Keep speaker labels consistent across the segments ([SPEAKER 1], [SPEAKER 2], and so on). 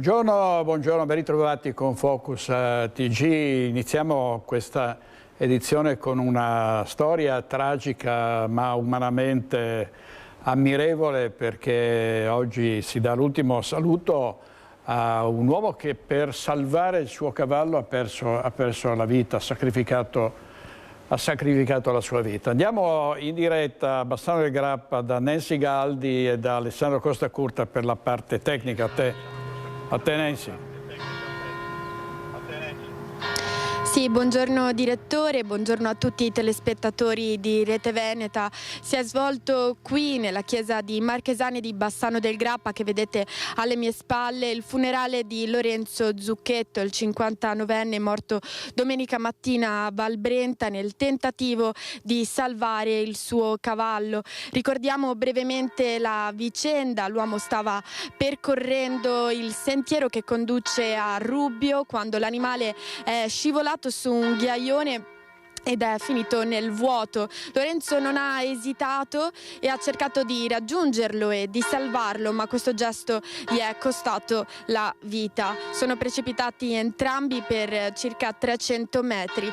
[SPEAKER 1] Buongiorno, ben ritrovati con Focus TG. Iniziamo questa edizione con una storia tragica ma umanamente ammirevole, perché oggi si dà l'ultimo saluto a un uomo che per salvare il suo cavallo ha perso la vita, ha sacrificato la sua vita. Andiamo in diretta a Bassano del Grappa da Nancy Galdi e da Alessandro Costacurta per la parte tecnica. A te Nancy.
[SPEAKER 2] Sì, buongiorno direttore, buongiorno a tutti i telespettatori di Rete Veneta. Si è svolto qui nella chiesa di Marchesani di Bassano del Grappa, che vedete alle mie spalle, il funerale di Lorenzo Zucchetto, il 59enne morto domenica mattina a Valbrenta nel tentativo di salvare il suo cavallo. Ricordiamo brevemente la vicenda. L'uomo stava percorrendo il sentiero che conduce a Rubbio quando l'animale è scivolato su un ghiaione ed è finito nel vuoto. Lorenzo non ha esitato e ha cercato di raggiungerlo e di salvarlo, ma questo gesto gli è costato la vita. Sono precipitati entrambi per circa 300 metri.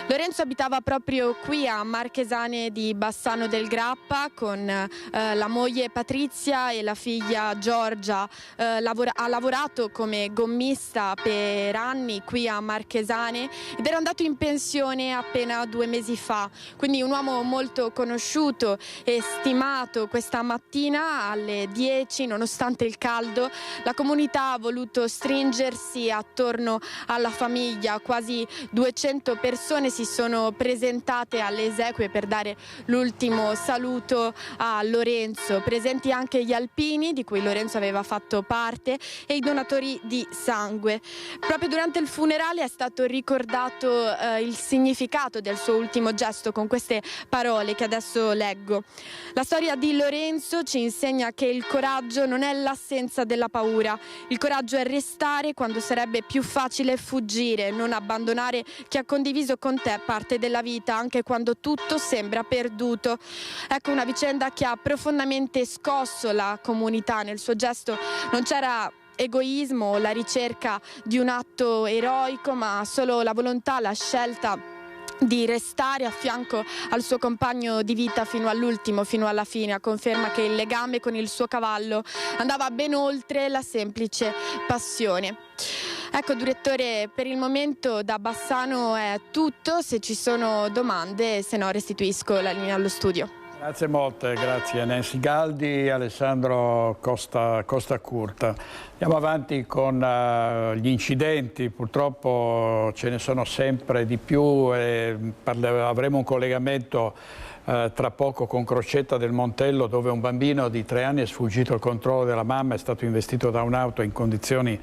[SPEAKER 2] Lorenzo abitava proprio qui a Marchesane di Bassano del Grappa con la moglie Patrizia e la figlia Giorgia. Ha lavorato come gommista per anni qui a Marchesane ed era andato in pensione appena 2 mesi fa, quindi un uomo molto conosciuto e stimato. Questa mattina alle 10, nonostante il caldo, la comunità ha voluto stringersi attorno alla famiglia. Quasi 200 persone si sono presentate alle esequie per dare l'ultimo saluto a Lorenzo, presenti anche gli alpini di cui Lorenzo aveva fatto parte e i donatori di sangue. Proprio durante il funerale è stato ricordato il significato del suo ultimo gesto con queste parole che adesso leggo. La storia di Lorenzo ci insegna che il coraggio non è l'assenza della paura. Il coraggio è restare quando sarebbe più facile fuggire, non abbandonare chi ha condiviso con te parte della vita, anche quando tutto sembra perduto. Ecco una vicenda che ha profondamente scosso la comunità. Nel suo gesto non c'era egoismo o la ricerca di un atto eroico, ma solo la volontà, la scelta di restare a fianco al suo compagno di vita fino all'ultimo, fino alla fine. Conferma che il legame con il suo cavallo andava ben oltre la semplice passione. Ecco direttore, per il momento da Bassano è tutto. Se ci sono domande, se no restituisco la linea allo studio.
[SPEAKER 1] Grazie molte, grazie Nancy Galdi e Alessandro Costacurta. Andiamo avanti con gli incidenti, purtroppo ce ne sono sempre di più e avremo un collegamento tra poco con Crocetta del Montello, dove un bambino di 3 anni è sfuggito al controllo della mamma, è stato investito da un'auto in condizioni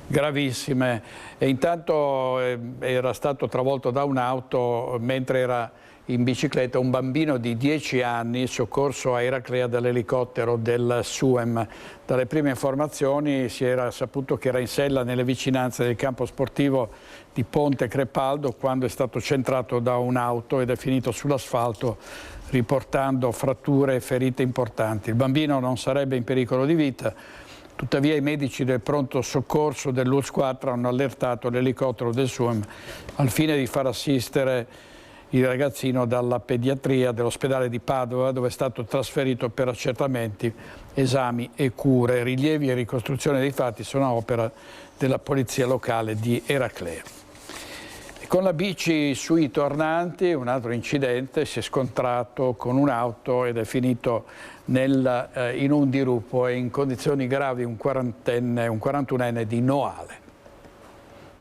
[SPEAKER 1] gravissime e intanto era stato travolto da un'auto mentre era in bicicletta un bambino di 10 anni soccorso a Eraclea dall'elicottero del SUEM. Dalle prime informazioni si era saputo che era in sella nelle vicinanze del campo sportivo di Ponte Crepaldo quando è stato centrato da un'auto ed è finito sull'asfalto riportando fratture e ferite importanti. Il bambino non sarebbe in pericolo di vita, tuttavia i medici del pronto soccorso dell'U4 hanno allertato l'elicottero del SUEM al fine di far assistere il ragazzino dalla pediatria dell'ospedale di Padova, dove è stato trasferito per accertamenti, esami e cure. Rilievi e ricostruzione dei fatti sono a opera della polizia locale di Eraclea. E con la bici sui tornanti, un altro incidente, si è scontrato con un'auto ed è finito in un dirupo e in condizioni gravi un 41enne di Noale.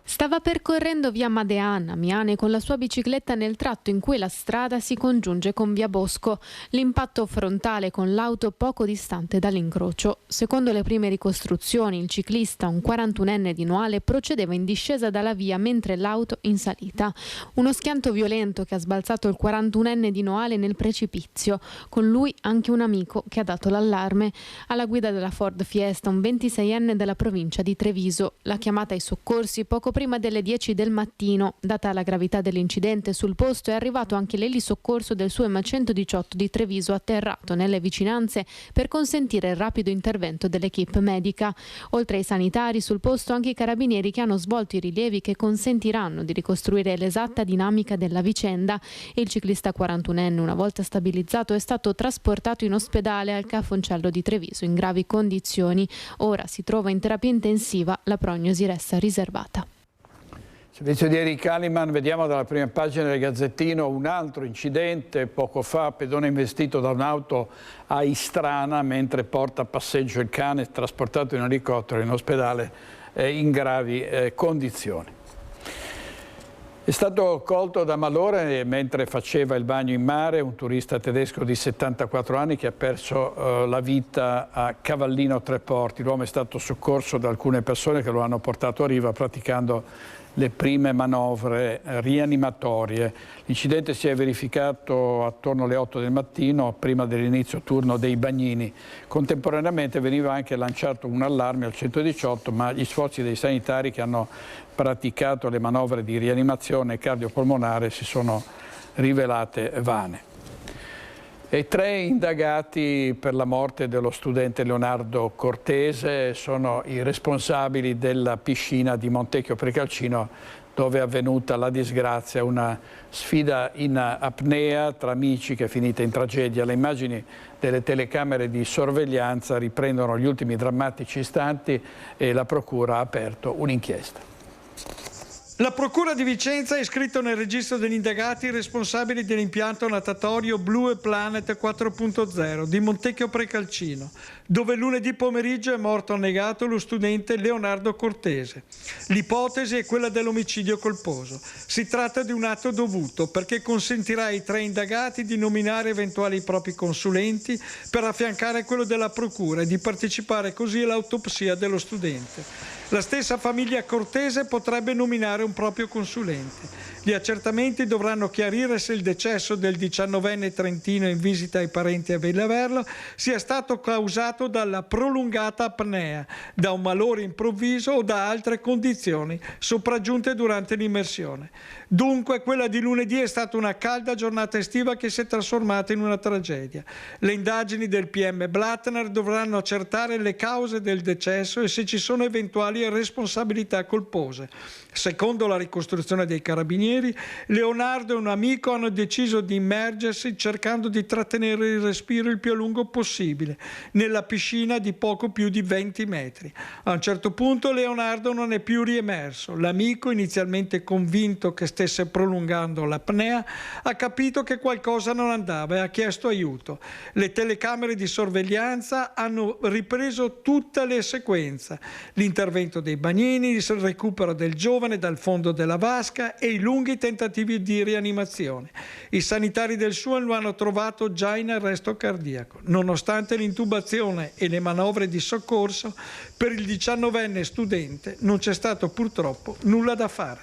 [SPEAKER 3] Stava percorrendo via Madean a Miane con la sua bicicletta nel tratto in cui la strada si congiunge con via Bosco. L'impatto frontale con l'auto poco distante dall'incrocio. Secondo le prime ricostruzioni, il ciclista, un 41enne di Noale, procedeva in discesa dalla via mentre l'auto in salita. Uno schianto violento che ha sbalzato il 41enne di Noale nel precipizio. Con lui anche un amico che ha dato l'allarme. Alla guida della Ford Fiesta, un 26enne della provincia di Treviso. La chiamata ai soccorsi poco prima delle 10 del mattino. Data la gravità dell'incidente, sul posto è arrivato anche l'elisoccorso del SUEMA 118 di Treviso, atterrato nelle vicinanze per consentire il rapido intervento dell'equipe medica. Oltre ai sanitari, sul posto anche i carabinieri che hanno svolto i rilievi che consentiranno di ricostruire l'esatta dinamica della vicenda. Il ciclista 41enne, una volta stabilizzato, è stato trasportato in ospedale al Cafoncello di Treviso in gravi condizioni. Ora si trova in terapia intensiva, la prognosi resta riservata.
[SPEAKER 1] Servizio di Eric Kaliman, vediamo dalla prima pagina del Gazzettino un altro incidente. Poco fa pedone investito da un'auto a Istrana mentre porta a passeggio il cane trasportato in elicottero in ospedale in gravi condizioni. È stato colto da malore mentre faceva il bagno in mare un turista tedesco di 74 anni che ha perso la vita a Cavallino Treporti. L'uomo è stato soccorso da alcune persone che lo hanno portato a riva praticando le prime manovre rianimatorie. L'incidente si è verificato attorno alle 8 del mattino, prima dell'inizio turno dei bagnini. Contemporaneamente veniva anche lanciato un allarme al 118, ma gli sforzi dei sanitari che hanno praticato le manovre di rianimazione cardiopolmonare si sono rivelate vane. E 3 indagati per la morte dello studente Leonardo Cortese sono i responsabili della piscina di Montecchio Precalcino dove è avvenuta la disgrazia, una sfida in apnea tra amici che è finita in tragedia. Le immagini delle telecamere di sorveglianza riprendono gli ultimi drammatici istanti e la Procura ha aperto un'inchiesta.
[SPEAKER 4] La Procura di Vicenza ha iscritto nel registro degli indagati i responsabili dell'impianto natatorio Blue Planet 4.0 di Montecchio Precalcino, dove lunedì pomeriggio è morto annegato lo studente Leonardo Cortese. L'ipotesi è quella dell'omicidio colposo. Si tratta di un atto dovuto perché consentirà ai 3 indagati di nominare eventuali propri consulenti per affiancare quello della Procura e di partecipare così all'autopsia dello studente. La stessa famiglia Cortese potrebbe nominare un proprio consulente. Gli accertamenti dovranno chiarire se il decesso del 19enne trentino in visita ai parenti a Villaverlo sia stato causato dalla prolungata apnea, da un malore improvviso o da altre condizioni sopraggiunte durante l'immersione. Dunque quella di lunedì è stata una calda giornata estiva che si è trasformata in una tragedia. Le indagini del PM Blattner dovranno accertare le cause del decesso e se ci sono eventuali responsabilità colpose. Secondo la ricostruzione dei carabinieri, Leonardo e un amico hanno deciso di immergersi cercando di trattenere il respiro il più a lungo possibile nella piscina di poco più di 20 metri. A un certo punto Leonardo non è più riemerso. L'amico, inizialmente convinto che stesse prolungando l'apnea, ha capito che qualcosa non andava e ha chiesto aiuto. Le telecamere di sorveglianza hanno ripreso tutta la sequenza: l'intervento dei bagnini, il recupero del giovane dal fondo della vasca e i lunghi tentativi di rianimazione. I sanitari del SUEM lo hanno trovato già in arresto cardiaco. Nonostante l'intubazione e le manovre di soccorso, per il 19enne studente non c'è stato purtroppo nulla da fare.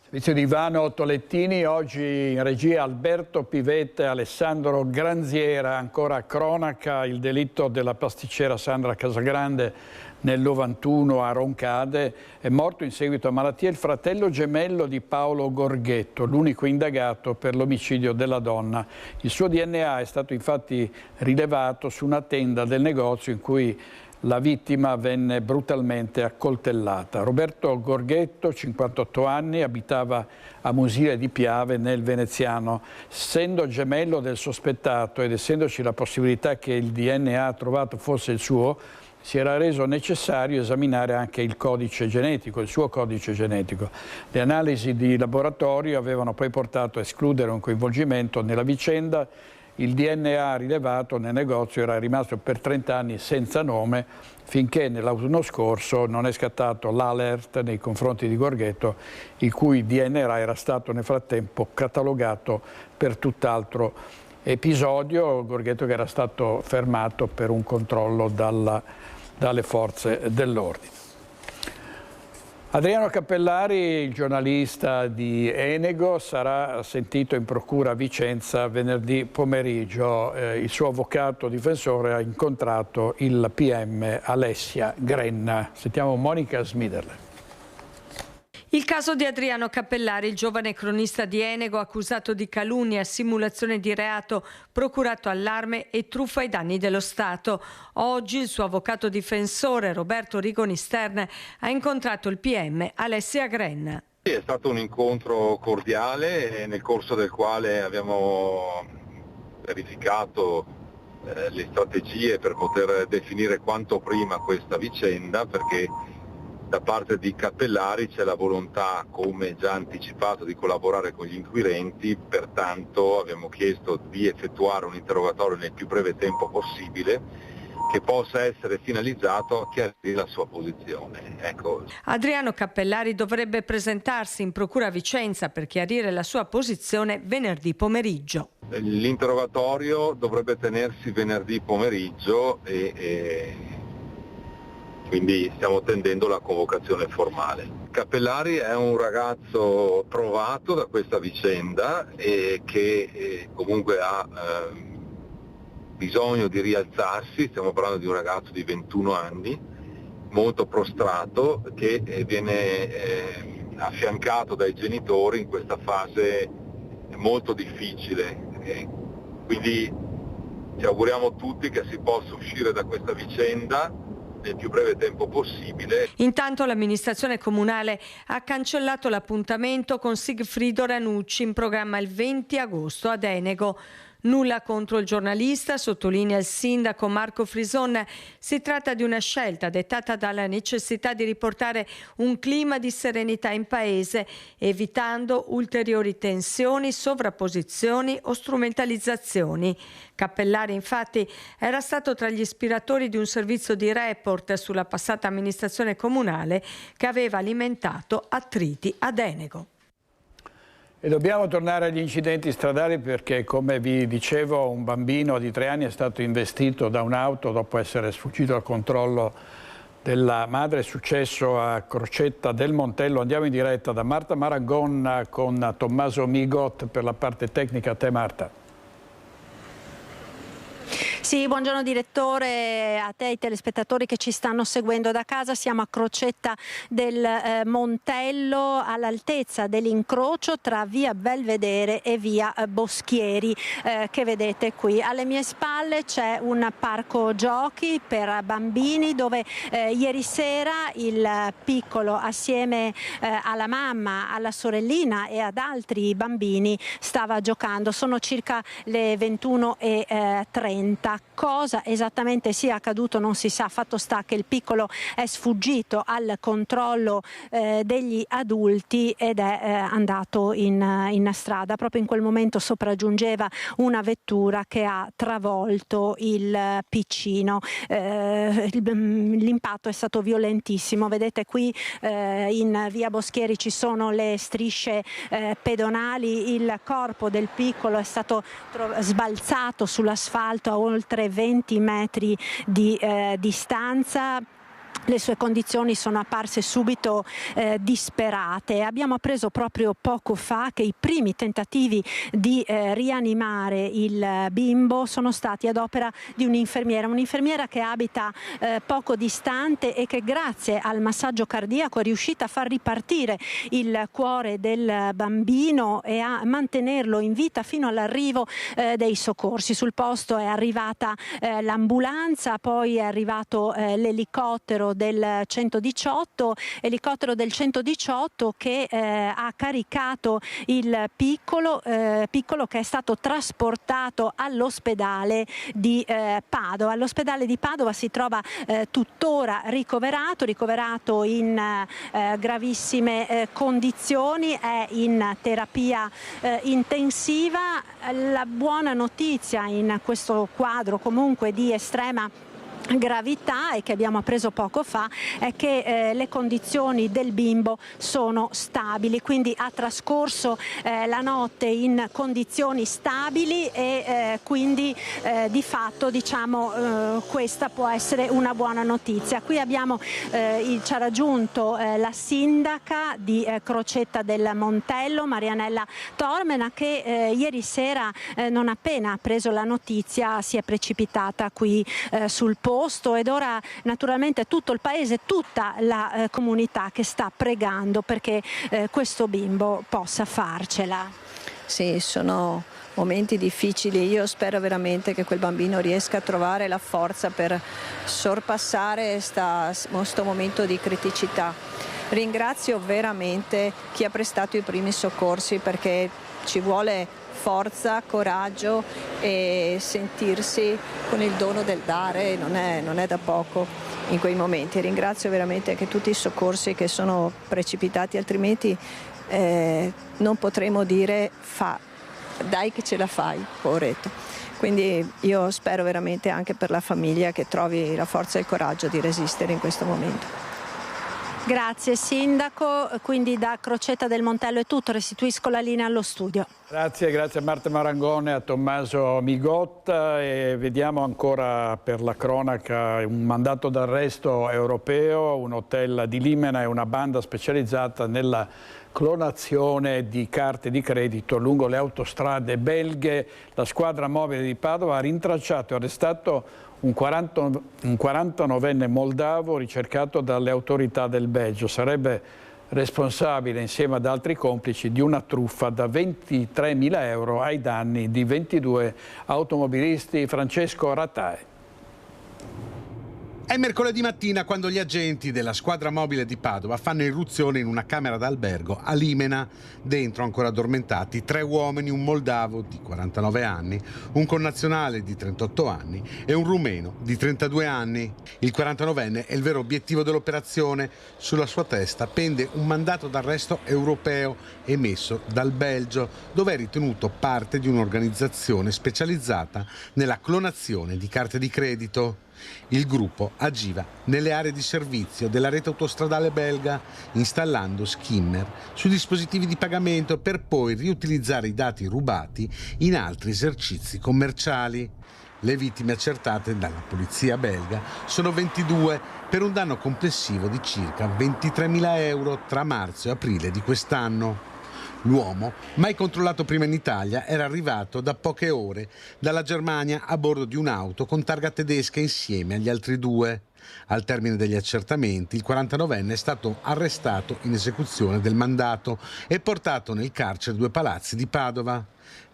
[SPEAKER 1] Servizio di Ivano Tolettini, oggi in regia Alberto Pivetta e Alessandro Granziera. Ancora cronaca, il delitto della pasticcera Sandra Casagrande nel 91 a Roncade. È morto in seguito a malattia il fratello gemello di Paolo Gorghetto, l'unico indagato per l'omicidio della donna. Il suo DNA è stato infatti rilevato su una tenda del negozio in cui la vittima venne brutalmente accoltellata. Roberto Gorghetto, 58 anni, abitava a Musile di Piave nel Veneziano. Essendo gemello del sospettato ed essendoci la possibilità che il DNA trovato fosse il suo, si era reso necessario esaminare anche il codice genetico, il suo codice genetico. Le analisi di laboratorio avevano poi portato a escludere un coinvolgimento nella vicenda. Il DNA rilevato nel negozio era rimasto per 30 anni senza nome finché nell'autunno scorso non è scattato l'alert nei confronti di Gorghetto, il cui DNA era stato nel frattempo catalogato per tutt'altro episodio. Gorghetto che era stato fermato per un controllo dalle forze dell'ordine. Adriano Cappellari, il giornalista di Enego, sarà sentito in procura a Vicenza venerdì pomeriggio. Il suo avvocato difensore ha incontrato il PM Alessia Grenna. Sentiamo Monica Smiderle.
[SPEAKER 5] Il caso di Adriano Cappellari, il giovane cronista di Enego accusato di calunnia, simulazione di reato, procurato allarme e truffa ai danni dello Stato. Oggi il suo avvocato difensore Roberto Rigoni Stern ha incontrato il PM Alessia Grenna.
[SPEAKER 6] È stato un incontro cordiale nel corso del quale abbiamo verificato le strategie per poter definire quanto prima questa vicenda, perché da parte di Cappellari c'è la volontà, come già anticipato, di collaborare con gli inquirenti, pertanto abbiamo chiesto di effettuare un interrogatorio nel più breve tempo possibile che possa essere finalizzato a chiarire la sua posizione. Ecco.
[SPEAKER 5] Adriano Cappellari dovrebbe presentarsi in procura a Vicenza per chiarire la sua posizione venerdì pomeriggio.
[SPEAKER 6] L'interrogatorio dovrebbe tenersi venerdì pomeriggio e quindi stiamo attendendo la convocazione formale. Cappellari è un ragazzo provato da questa vicenda e che comunque ha bisogno di rialzarsi. Stiamo parlando di un ragazzo di 21 anni, molto prostrato, che viene affiancato dai genitori in questa fase molto difficile. Quindi ci auguriamo tutti che si possa uscire da questa vicenda nel più breve tempo possibile.
[SPEAKER 5] Intanto l'amministrazione comunale ha cancellato l'appuntamento con Sigfrido Ranucci in programma il 20 agosto ad Enego. Nulla contro il giornalista, sottolinea il sindaco Marco Frison. Si tratta di una scelta dettata dalla necessità di riportare un clima di serenità in paese, evitando ulteriori tensioni, sovrapposizioni o strumentalizzazioni. Cappellari infatti era stato tra gli ispiratori di un servizio di report sulla passata amministrazione comunale che aveva alimentato attriti ad Enego.
[SPEAKER 1] E dobbiamo tornare agli incidenti stradali perché, come vi dicevo, un bambino di 3 anni è stato investito da un'auto dopo essere sfuggito al controllo della madre. È successo a Crocetta del Montello. Andiamo in diretta da Marta Maragonna con Tommaso Migot per la parte tecnica. A te, Marta.
[SPEAKER 7] Sì, buongiorno direttore, a te e ai telespettatori che ci stanno seguendo da casa. Siamo a Crocetta del Montello, all'altezza dell'incrocio tra via Belvedere e via Boschieri che vedete qui. Alle mie spalle c'è un parco giochi per bambini dove ieri sera il piccolo, assieme alla mamma, alla sorellina e ad altri bambini, stava giocando. Sono circa le 21:30. Cosa esattamente sia accaduto non si sa, fatto sta che il piccolo è sfuggito al controllo degli adulti ed è andato in strada. Proprio in quel momento sopraggiungeva una vettura che ha travolto il piccino. L'impatto è stato violentissimo. Vedete qui in via Boschieri ci sono le strisce pedonali, il corpo del piccolo è stato sbalzato sull'asfalto a oltre 20 metri di distanza. Le sue condizioni sono apparse subito disperate. Abbiamo appreso proprio poco fa che i primi tentativi di rianimare il bimbo sono stati ad opera di un'infermiera che abita poco distante e che grazie al massaggio cardiaco è riuscita a far ripartire il cuore del bambino e a mantenerlo in vita fino all'arrivo dei soccorsi. Sul posto è arrivata l'ambulanza, poi è arrivato l'elicottero del 118, elicottero del 118 che ha caricato il piccolo che è stato trasportato all'ospedale di Padova. All'ospedale di Padova si trova tuttora ricoverato in gravissime condizioni, è in terapia intensiva. La buona notizia in questo quadro comunque di estrema gravità e che abbiamo appreso poco fa è che le condizioni del bimbo sono stabili, quindi ha trascorso la notte in condizioni stabili e quindi di fatto diciamo questa può essere una buona notizia. Qui abbiamo ci ha raggiunto la sindaca di Crocetta del Montello, Marianella Tormena, che ieri sera non appena ha preso la notizia si è precipitata qui sul posto agosto ed ora naturalmente tutto il paese, tutta la comunità che sta pregando perché questo bimbo possa farcela.
[SPEAKER 8] Sì, sono momenti difficili, io spero veramente che quel bambino riesca a trovare la forza per sorpassare questo momento di criticità. Ringrazio veramente chi ha prestato i primi soccorsi perché ci vuole forza, coraggio e sentirsi con il dono del dare, non è da poco in quei momenti. Ringrazio veramente anche tutti i soccorsi che sono precipitati, altrimenti non potremo dire dai che ce la fai, poveretto. Quindi io spero veramente anche per la famiglia che trovi la forza e il coraggio di resistere in questo momento.
[SPEAKER 7] Grazie Sindaco, quindi da Crocetta del Montello è tutto, restituisco la linea allo studio.
[SPEAKER 1] Grazie a Marta Marangone e a Tommaso Migotta e vediamo ancora per la cronaca un mandato d'arresto europeo, un hotel di Limena e una banda specializzata nella clonazione di carte di credito lungo le autostrade belghe. La squadra mobile di Padova ha rintracciato e arrestato un 49enne moldavo ricercato dalle autorità del Belgio. Sarebbe responsabile insieme ad altri complici di una truffa da 23.000 euro ai danni di 22 automobilisti. Francesco Rattae.
[SPEAKER 9] È mercoledì mattina quando gli agenti della squadra mobile di Padova fanno irruzione in una camera d'albergo a Limena. Dentro, ancora addormentati, 3 uomini, un moldavo di 49 anni, un connazionale di 38 anni e un rumeno di 32 anni. Il 49enne è il vero obiettivo dell'operazione. Sulla sua testa pende un mandato d'arresto europeo emesso dal Belgio, dove è ritenuto parte di un'organizzazione specializzata nella clonazione di carte di credito. Il gruppo agiva nelle aree di servizio della rete autostradale belga, installando skimmer su dispositivi di pagamento per poi riutilizzare i dati rubati in altri esercizi commerciali. Le vittime accertate dalla polizia belga sono 22 per un danno complessivo di circa 23.000 euro tra marzo e aprile di quest'anno. L'uomo, mai controllato prima in Italia, era arrivato da poche ore dalla Germania a bordo di un'auto con targa tedesca insieme agli altri 2. Al termine degli accertamenti, il 49enne è stato arrestato in esecuzione del mandato e portato nel carcere 2 Palazzi di Padova.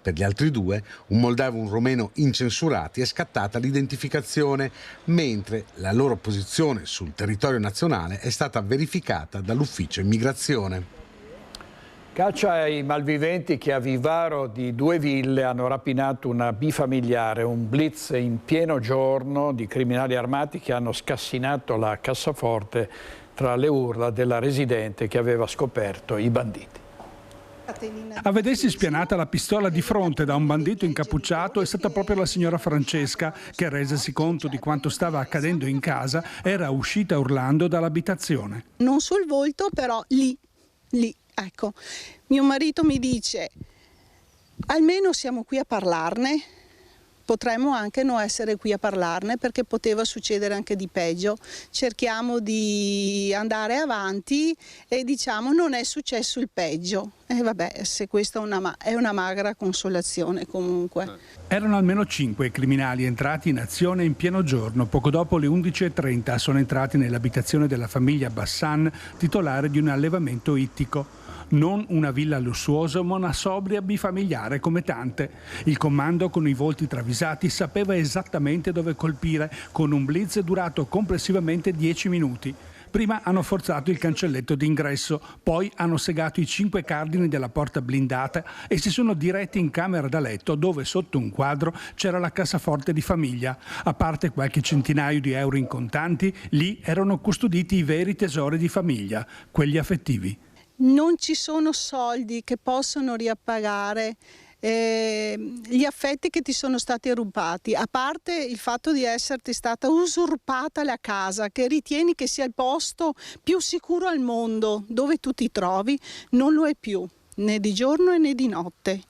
[SPEAKER 9] Per gli altri 2, un moldavo e un romeno incensurati, è scattata l'identificazione, mentre la loro posizione sul territorio nazionale è stata verificata dall'ufficio immigrazione.
[SPEAKER 1] Caccia ai malviventi che a Vivaro di 2 Ville hanno rapinato una bifamiliare, un blitz in pieno giorno di criminali armati che hanno scassinato la cassaforte tra le urla della residente che aveva scoperto i banditi.
[SPEAKER 10] A vedersi spianata la pistola di fronte da un bandito incappucciato è stata proprio la signora Francesca che, resasi conto di quanto stava accadendo in casa, era uscita urlando dall'abitazione.
[SPEAKER 11] Non sul volto, però lì. Ecco, mio marito mi dice, almeno siamo qui a parlarne, potremmo anche non essere qui a parlarne perché poteva succedere anche di peggio. Cerchiamo di andare avanti e diciamo non è successo il peggio. E vabbè, se questa è una magra consolazione comunque.
[SPEAKER 10] Erano almeno 5 criminali entrati in azione in pieno giorno. Poco dopo le 11:30 sono entrati nell'abitazione della famiglia Bassan, titolare di un allevamento ittico. Non una villa lussuosa, ma una sobria bifamiliare come tante. Il comando, con i volti travisati, sapeva esattamente dove colpire, con un blitz durato complessivamente 10 minuti. Prima hanno forzato il cancelletto d'ingresso, poi hanno segato i 5 cardini della porta blindata e si sono diretti in camera da letto dove sotto un quadro c'era la cassaforte di famiglia. A parte qualche centinaio di euro in contanti, lì erano custoditi i veri tesori di famiglia, quelli affettivi.
[SPEAKER 11] Non ci sono soldi che possono riappagare gli affetti che ti sono stati rubati, a parte il fatto di esserti stata usurpata la casa che ritieni che sia il posto più sicuro al mondo dove tu ti trovi, non lo è più, né di giorno né di notte.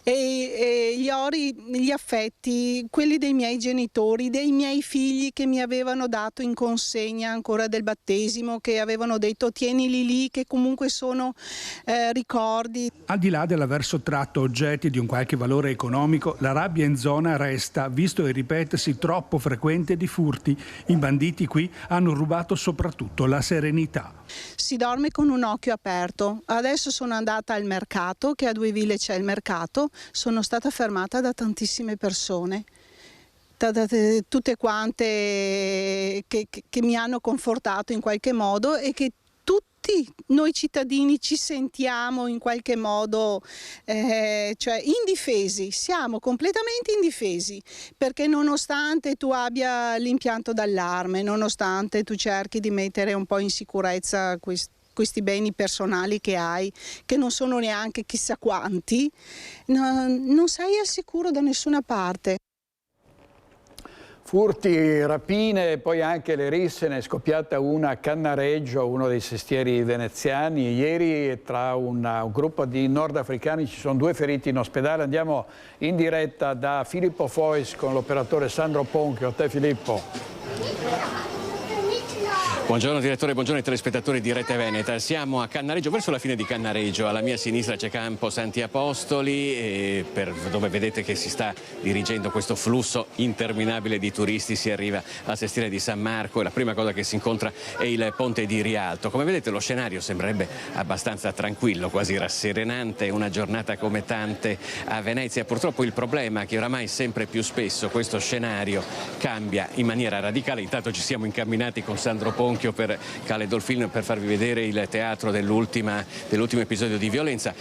[SPEAKER 11] e gli ori, gli affetti, quelli dei miei genitori, dei miei figli che mi avevano dato in consegna ancora del battesimo, che avevano detto tienili lì, che comunque sono ricordi.
[SPEAKER 10] Al di là dell'aver sottratto oggetti di un qualche valore economico, la rabbia in zona resta, visto il ripetersi troppo frequente di furti. I banditi qui hanno rubato soprattutto la serenità.
[SPEAKER 11] Si dorme con un occhio aperto. Adesso sono andata al mercato, che a Due Ville c'è il mercato, sono stata fermata da tantissime persone, tutte quante che mi hanno confortato in qualche modo e che tutti noi cittadini ci sentiamo in qualche modo cioè indifesi, siamo completamente indifesi, perché nonostante tu abbia l'impianto d'allarme, nonostante tu cerchi di mettere un po' in sicurezza questi beni personali che hai, che non sono neanche chissà quanti, non sei al sicuro da nessuna parte.
[SPEAKER 1] Furti, rapine e poi anche le risse, ne è scoppiata una a Cannareggio, uno dei sestieri veneziani. Ieri tra un gruppo di nordafricani ci sono 2 feriti in ospedale. Andiamo in diretta da Filippo Fois con l'operatore Sandro Ponchio. A te Filippo.
[SPEAKER 12] Buongiorno direttore, buongiorno ai telespettatori di Rete Veneta. Siamo a Cannareggio, verso la fine di Cannareggio. Alla mia sinistra c'è Campo Santi Apostoli, dove vedete che si sta dirigendo questo flusso interminabile di turisti. Si arriva al sestiere di San Marco e la prima cosa che si incontra è il ponte di Rialto. Come vedete lo scenario sembrerebbe abbastanza tranquillo, quasi rasserenante, una giornata come tante a Venezia. Purtroppo il problema è che oramai sempre più spesso questo scenario cambia in maniera radicale. Intanto ci siamo incamminati con Sandro Ponchio per Cale Dolfin per farvi vedere il teatro dell'ultimo episodio di violenza.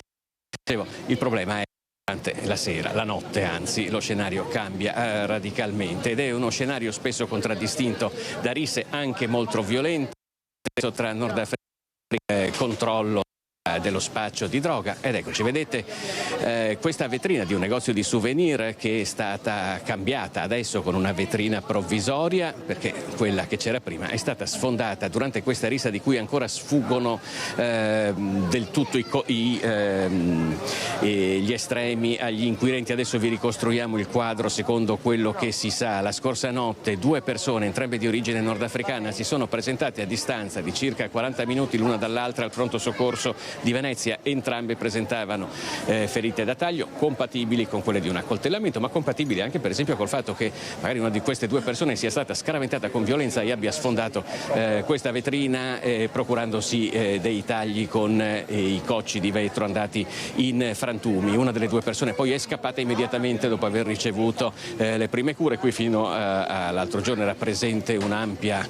[SPEAKER 12] Il problema è durante la sera, la notte anzi, lo scenario cambia radicalmente ed è uno scenario spesso contraddistinto da risse anche molto violente tra Nord Africa e controllo dello spaccio di droga. Ed eccoci, vedete questa vetrina di un negozio di souvenir che è stata cambiata adesso con una vetrina provvisoria, perché quella che c'era prima è stata sfondata durante questa rissa di cui ancora sfuggono del tutto gli estremi agli inquirenti. Adesso vi ricostruiamo il quadro secondo quello che si sa. La scorsa notte 2 persone, entrambe di origine nordafricana, si sono presentate a distanza di circa 40 minuti l'una dall'altra al pronto soccorso di Venezia. Entrambe presentavano ferite da taglio compatibili con quelle di un accoltellamento, ma compatibili anche per esempio col fatto che magari una di queste 2 persone sia stata scaraventata con violenza e abbia sfondato questa vetrina procurandosi dei tagli con i cocci di vetro andati in frantumi. Una delle 2 persone poi è scappata immediatamente dopo aver ricevuto le prime cure. Qui fino all'altro giorno era presente un'ampia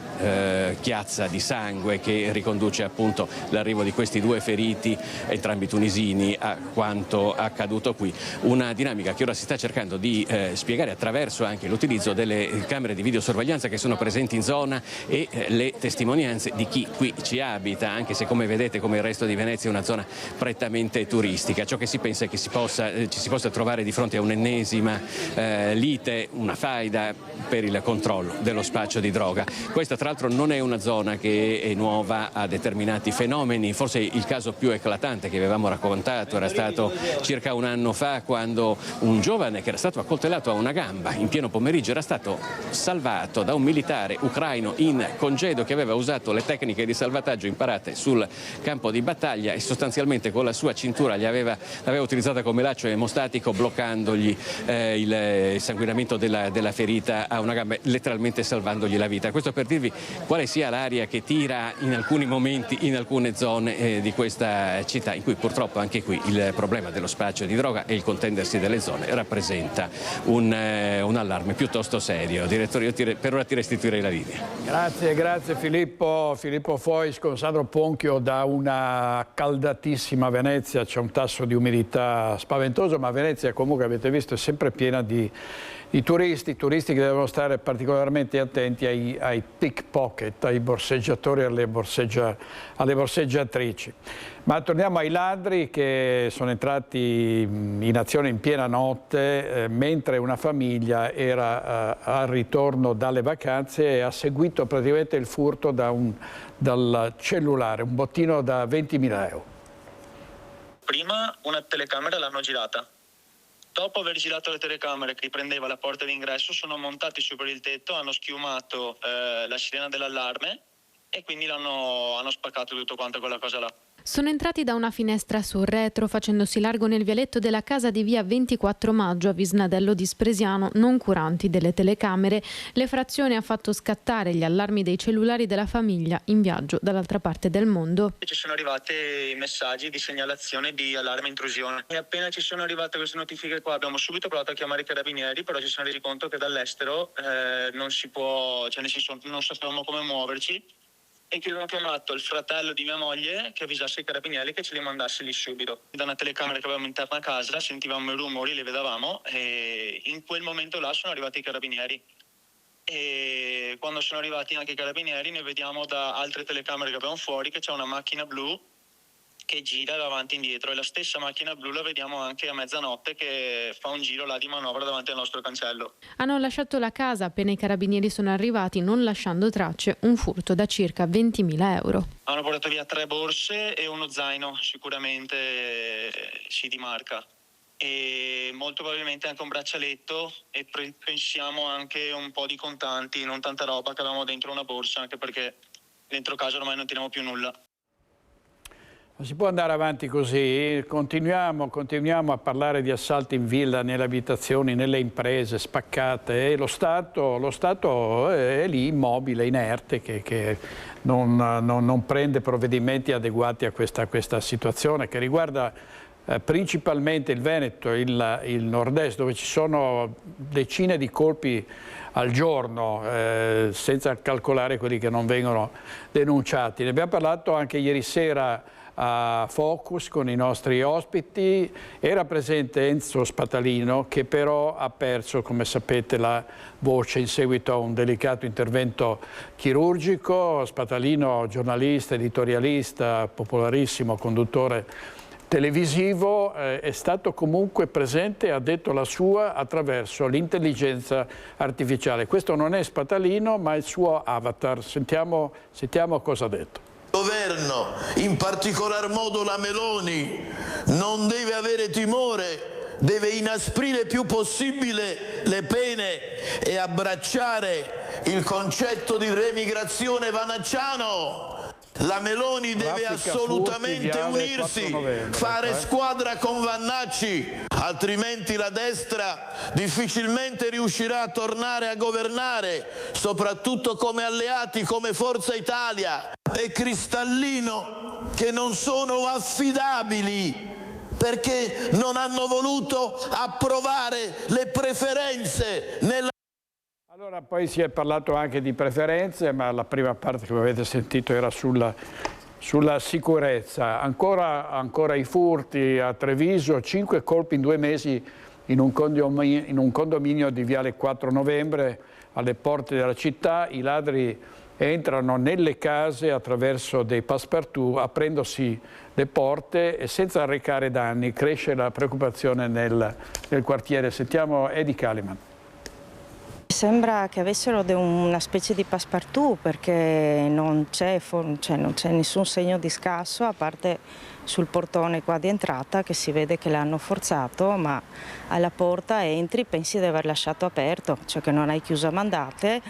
[SPEAKER 12] chiazza di sangue che riconduce appunto l'arrivo di questi 2 feriti, entrambi tunisini, a quanto accaduto qui. Una dinamica che ora si sta cercando di spiegare attraverso anche l'utilizzo delle camere di videosorveglianza che sono presenti in zona e le testimonianze di chi qui ci abita, anche se come vedete, come il resto di Venezia, è una zona prettamente turistica. Ciò che si pensa è che ci si possa trovare di fronte a un'ennesima lite, una faida per il controllo dello spaccio di droga. Questa tra l'altro non è una zona che è nuova a determinati fenomeni. Forse il caso più eclatante che avevamo raccontato era stato circa un anno fa, quando un giovane che era stato accoltellato a una gamba in pieno pomeriggio era stato salvato da un militare ucraino in congedo che aveva usato le tecniche di salvataggio imparate sul campo di battaglia e sostanzialmente con la sua cintura l'aveva utilizzata come laccio emostatico, bloccandogli il sanguinamento della ferita a una gamba, letteralmente salvandogli la vita. Questo per dirvi quale sia l'aria che tira in alcuni momenti in alcune zone di questa città, in cui purtroppo anche qui il problema dello spaccio di droga e il contendersi delle zone rappresenta un allarme piuttosto serio. Direttore, io per ora ti restituirei la linea.
[SPEAKER 1] Grazie Filippo. Filippo Fois con Sandro Ponchio da una caldatissima Venezia. C'è un tasso di umidità spaventoso, ma Venezia comunque, avete visto, è sempre piena di turisti che devono stare particolarmente attenti ai pickpocket, ai borseggiatori e alle borseggiatrici. Ma torniamo ai ladri che sono entrati in azione in piena notte mentre una famiglia era al ritorno dalle vacanze e ha seguito praticamente il furto dal cellulare, un bottino da 20.000 euro.
[SPEAKER 13] Prima una telecamera l'hanno girata Dopo aver girato la telecamera che riprendeva la porta d'ingresso, sono montati su per il tetto, hanno schiumato la sirena dell'allarme e quindi hanno spaccato tutto quanto quella cosa là.
[SPEAKER 3] Sono entrati da una finestra sul retro, facendosi largo nel vialetto della casa di via 24 Maggio a Visnadello di Spresiano, non curanti delle telecamere. L'effrazione ha fatto scattare gli allarmi dei cellulari della famiglia in viaggio dall'altra parte del mondo.
[SPEAKER 13] Ci sono arrivati messaggi di segnalazione di allarme intrusione e appena ci sono arrivate queste notifiche qua abbiamo subito provato a chiamare i carabinieri, però ci siamo resi conto che dall'estero non si può, cioè nel senso non sapevamo come muoverci. E che abbiamo chiamato il fratello di mia moglie che avvisasse i carabinieri che ce li mandasse lì subito. Da una telecamera che avevamo interna a casa sentivamo i rumori, li vedevamo e in quel momento là sono arrivati i carabinieri. E quando sono arrivati anche i carabinieri ne vediamo da altre telecamere che abbiamo fuori che c'è una macchina blu che gira davanti e indietro e la stessa macchina blu la vediamo anche a mezzanotte che fa un giro là di manovra davanti al nostro cancello.
[SPEAKER 3] Hanno lasciato la casa appena i carabinieri sono arrivati, non lasciando tracce, un furto da circa 20.000 euro.
[SPEAKER 13] Hanno portato via 3 borse e uno zaino, sicuramente di marca. E molto probabilmente anche un braccialetto e pensiamo anche un po' di contanti, non tanta roba che avevamo dentro una borsa, anche perché dentro casa ormai non teniamo più nulla.
[SPEAKER 1] Non si può andare avanti così, continuiamo a parlare di assalti in villa, nelle abitazioni, nelle imprese spaccate e lo Stato è lì immobile, inerte, che non prende provvedimenti adeguati a questa situazione che riguarda principalmente il Veneto, il nord-est, dove ci sono decine di colpi al giorno, senza calcolare quelli che non vengono denunciati. Ne abbiamo parlato anche ieri sera a Focus con i nostri ospiti. Era presente Enzo Spatalino che però ha perso, come sapete, la voce in seguito a un delicato intervento chirurgico. Spatalino, giornalista, editorialista, popolarissimo, conduttore televisivo, è stato comunque presente e ha detto la sua attraverso l'intelligenza artificiale. Questo non è Spatalino ma il suo avatar. Sentiamo cosa ha detto.
[SPEAKER 14] Il governo, in particolar modo la Meloni, non deve avere timore, deve inasprire il più possibile le pene e abbracciare il concetto di remigrazione vanacciano. La Meloni deve assolutamente unirsi, fare squadra con Vannacci, altrimenti la destra difficilmente riuscirà a tornare a governare, soprattutto come alleati, come Forza Italia. È cristallino che non sono affidabili perché non hanno voluto approvare le preferenze nella...
[SPEAKER 1] Allora, poi si è parlato anche di preferenze, ma la prima parte che avete sentito era sulla sicurezza. Ancora i furti a Treviso, 5 colpi in 2 mesi in un condominio di Viale 4 Novembre alle porte della città. I ladri entrano nelle case attraverso dei passepartout, aprendosi le porte e senza arrecare danni. Cresce la preoccupazione nel quartiere. Sentiamo Edi Kaliman.
[SPEAKER 15] Sembra che avessero una specie di passepartout perché non c'è nessun segno di scasso, a parte sul portone qua di entrata che si vede che l'hanno forzato, ma alla porta entri, pensi di aver lasciato aperto, cioè che non hai chiuso a mandate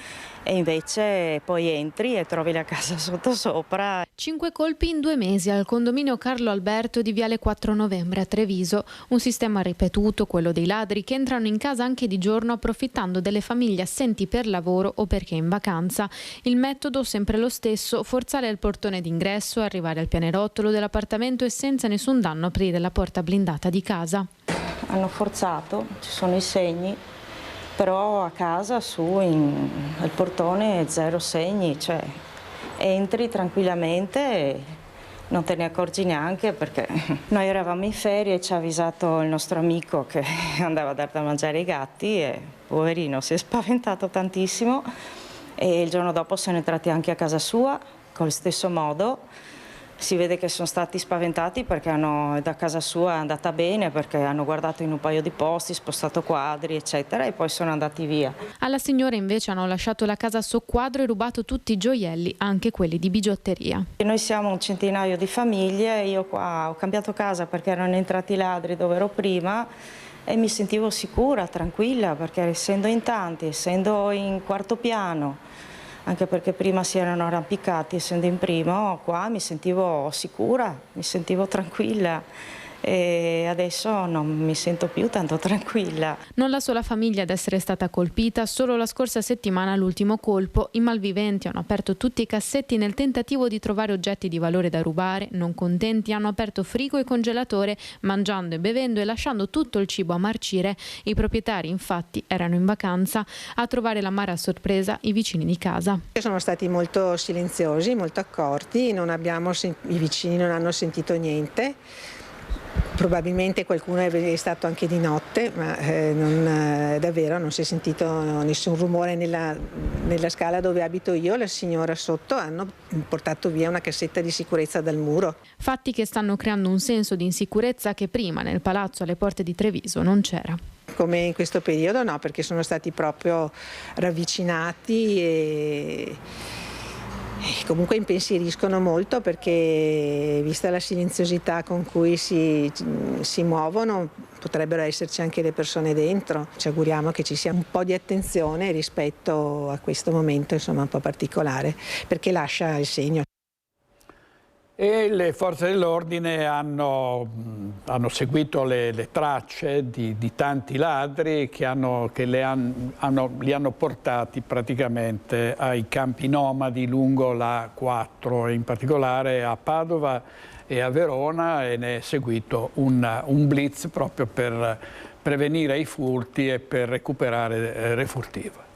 [SPEAKER 15] e invece poi entri e trovi la casa sottosopra.
[SPEAKER 3] 5 colpi in 2 mesi al condominio Carlo Alberto di Viale 4 Novembre a Treviso. Un sistema ripetuto, quello dei ladri che entrano in casa anche di giorno approfittando delle famiglie assenti per lavoro o perché in vacanza. Il metodo sempre lo stesso, forzare il portone d'ingresso, arrivare al pianerottolo dell'appartamento e senza nessun danno aprire la porta blindata di casa.
[SPEAKER 15] Hanno forzato, ci sono i segni, però a casa il portone 0 segni, cioè entri tranquillamente e non te ne accorgi neanche perché noi eravamo in ferie e ci ha avvisato il nostro amico che andava a dar da mangiare ai gatti e poverino si è spaventato tantissimo e il giorno dopo sono entrati anche a casa sua col stesso modo. Si vede che sono stati spaventati perché da casa sua è andata bene, perché hanno guardato in un paio di posti, spostato quadri, eccetera, e poi sono andati via.
[SPEAKER 3] Alla signora invece hanno lasciato la casa a soqquadro e rubato tutti i gioielli, anche quelli di bigiotteria.
[SPEAKER 15] E noi siamo un centinaio di famiglie, io qua ho cambiato casa perché erano entrati i ladri dove ero prima e mi sentivo sicura, tranquilla, perché essendo in tanti, essendo in quarto piano, anche perché prima si erano arrampicati, essendo in primo, qua mi sentivo sicura, mi sentivo tranquilla. E adesso non mi sento più tanto tranquilla.
[SPEAKER 3] Non la sola famiglia ad essere stata colpita, solo la scorsa settimana l'ultimo colpo. I malviventi hanno aperto tutti i cassetti nel tentativo di trovare oggetti di valore da rubare. Non contenti hanno aperto frigo e congelatore, mangiando e bevendo e lasciando tutto il cibo a marcire. I proprietari infatti erano in vacanza. A trovare l'amara sorpresa i vicini di casa.
[SPEAKER 16] Sono stati molto silenziosi, molto accorti, i vicini non hanno sentito niente. Probabilmente qualcuno è stato anche di notte, ma davvero non si è sentito nessun rumore nella scala dove abito io. La signora sotto hanno portato via una cassetta di sicurezza dal muro.
[SPEAKER 3] Fatti che stanno creando un senso di insicurezza che prima nel palazzo alle porte di Treviso non c'era.
[SPEAKER 16] Come in questo periodo no, perché sono stati proprio ravvicinati e comunque impensieriscono molto, perché vista la silenziosità con cui si muovono potrebbero esserci anche le persone dentro. Ci auguriamo che ci sia un po' di attenzione rispetto a questo momento un po' particolare, perché lascia il segno.
[SPEAKER 1] E le forze dell'ordine hanno seguito le tracce di tanti ladri che li hanno portati praticamente ai campi nomadi lungo la 4, in particolare a Padova e a Verona, e ne è seguito un blitz proprio per prevenire i furti e per recuperare refurtiva.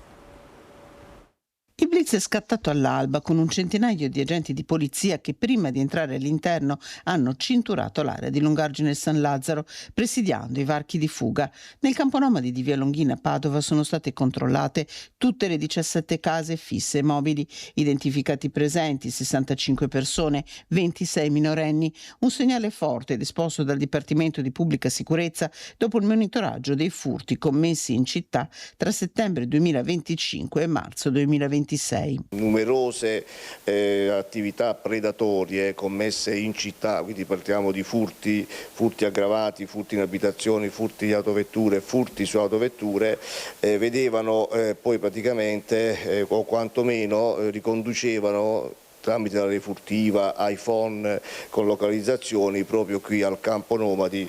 [SPEAKER 17] Il blitz è scattato all'alba con un centinaio di agenti di polizia che prima di entrare all'interno hanno cinturato l'area di Lungargine e San Lazzaro, presidiando i varchi di fuga. Nel campo nomadi di Via Longhina a Padova sono state controllate tutte le 17 case fisse e mobili, identificati presenti 65 persone, 26 minorenni, un segnale forte ed esposto dal Dipartimento di Pubblica Sicurezza dopo il monitoraggio dei furti commessi in città tra settembre 2025 e marzo 2026.
[SPEAKER 18] Numerose attività predatorie commesse in città, quindi parliamo di furti aggravati, furti in abitazioni, furti di autovetture, furti su autovetture, vedevano poi praticamente o quantomeno riconducevano tramite la refurtiva, iPhone con localizzazioni proprio qui al campo nomadi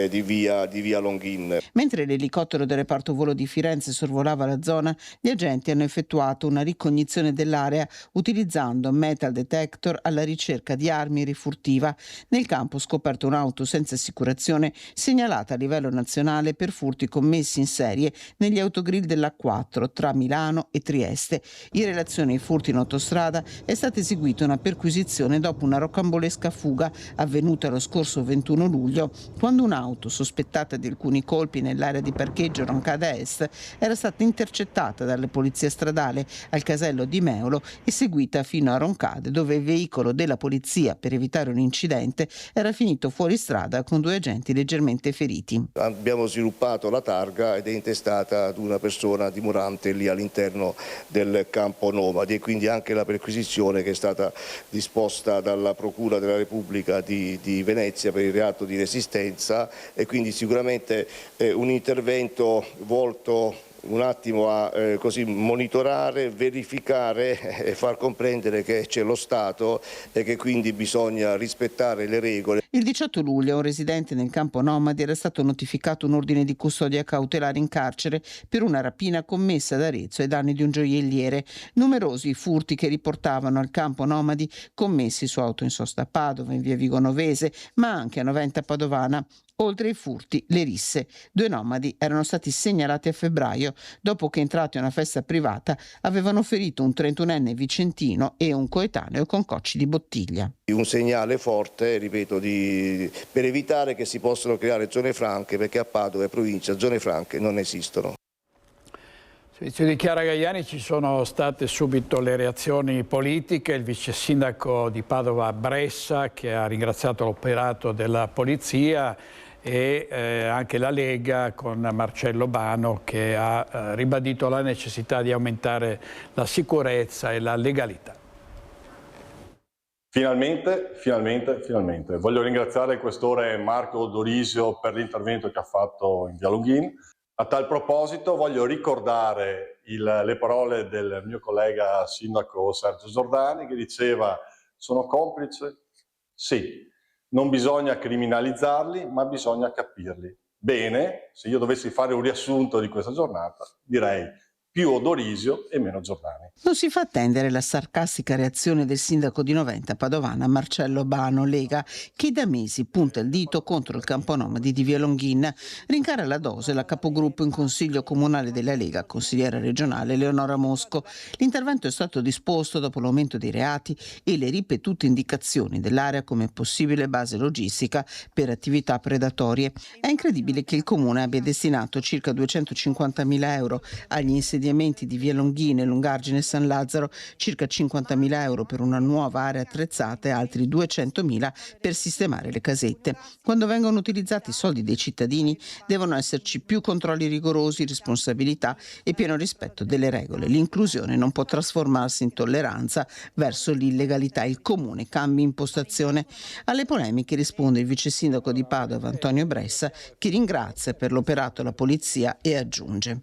[SPEAKER 18] di via Longhin.
[SPEAKER 17] Mentre l'elicottero del reparto volo di Firenze sorvolava la zona, gli agenti hanno effettuato una ricognizione dell'area utilizzando metal detector alla ricerca di armi refurtiva. Nel campo scoperto un'auto senza assicurazione segnalata a livello nazionale per furti commessi in serie negli autogrill della 4 tra Milano e Trieste. In relazione ai furti in autostrada è stata eseguita una perquisizione dopo una rocambolesca fuga avvenuta lo scorso 21 luglio, quando un'auto sospettata di alcuni colpi nell'area di parcheggio Roncada Est era stata intercettata dalle polizie stradale al casello di Meolo e seguita fino a Roncade, dove il veicolo della polizia, per evitare un incidente, era finito fuori strada con 2 agenti leggermente feriti.
[SPEAKER 18] Abbiamo sviluppato la targa ed è intestata ad una persona dimorante lì all'interno del campo nomadi, e quindi anche la perquisizione che è stata disposta dalla Procura della Repubblica di Venezia per il reato di resistenza, e quindi sicuramente un intervento volto un attimo a monitorare, verificare e far comprendere che c'è lo Stato e che quindi bisogna rispettare le regole.
[SPEAKER 17] Il 18 luglio a un residente nel campo nomadi era stato notificato un ordine di custodia cautelare in carcere per una rapina commessa ad Arezzo ai danni di un gioielliere. Numerosi i furti che riportavano al campo nomadi commessi su auto in sosta a Padova, in via Vigonovese, ma anche a Noventa Padovana. Oltre ai furti, le risse. 2 nomadi erano stati segnalati a febbraio dopo che, entrati a una festa privata, avevano ferito un 31enne vicentino e un coetaneo con cocci di bottiglia.
[SPEAKER 18] Un segnale forte, ripeto, per evitare che si possano creare zone franche, perché a Padova e provincia zone franche non esistono.
[SPEAKER 1] Servizio di Chiara Gaiani, ci sono state subito le reazioni politiche, il vice sindaco di Padova Bressa che ha ringraziato l'operato della polizia e anche la Lega con Marcello Bano che ha ribadito la necessità di aumentare la sicurezza e la legalità.
[SPEAKER 19] Finalmente. Voglio ringraziare il questore Marco Dorisio per l'intervento che ha fatto in via Longhin. A tal proposito voglio ricordare le parole del mio collega sindaco Sergio Giordani, che diceva: sono complice? Sì, non bisogna criminalizzarli, ma bisogna capirli. Bene, se io dovessi fare un riassunto di questa giornata, direi più Dorisio e meno Giordani.
[SPEAKER 17] Non si fa attendere la sarcastica reazione del sindaco di Noventa Padovana, Marcello Bano, Lega, che da mesi punta il dito contro il camponomadi di via Longhin. Rincara la dose la capogruppo in consiglio comunale della Lega, consigliera regionale Leonora Mosco. L'intervento è stato disposto dopo l'aumento dei reati e le ripetute indicazioni dell'area come possibile base logistica per attività predatorie. È incredibile che il comune abbia destinato circa 250.000 euro agli insediamenti di via Longhin e Lungargine e San Lazzaro, circa 50.000 euro per una nuova area attrezzata e altri 200.000 per sistemare le casette. Quando vengono utilizzati i soldi dei cittadini devono esserci più controlli rigorosi, responsabilità e pieno rispetto delle regole. L'inclusione non può trasformarsi in tolleranza verso l'illegalità. Il comune cambia impostazione. Alle polemiche risponde il vice sindaco di Padova Antonio Bressa, che ringrazia per l'operato la polizia e aggiunge: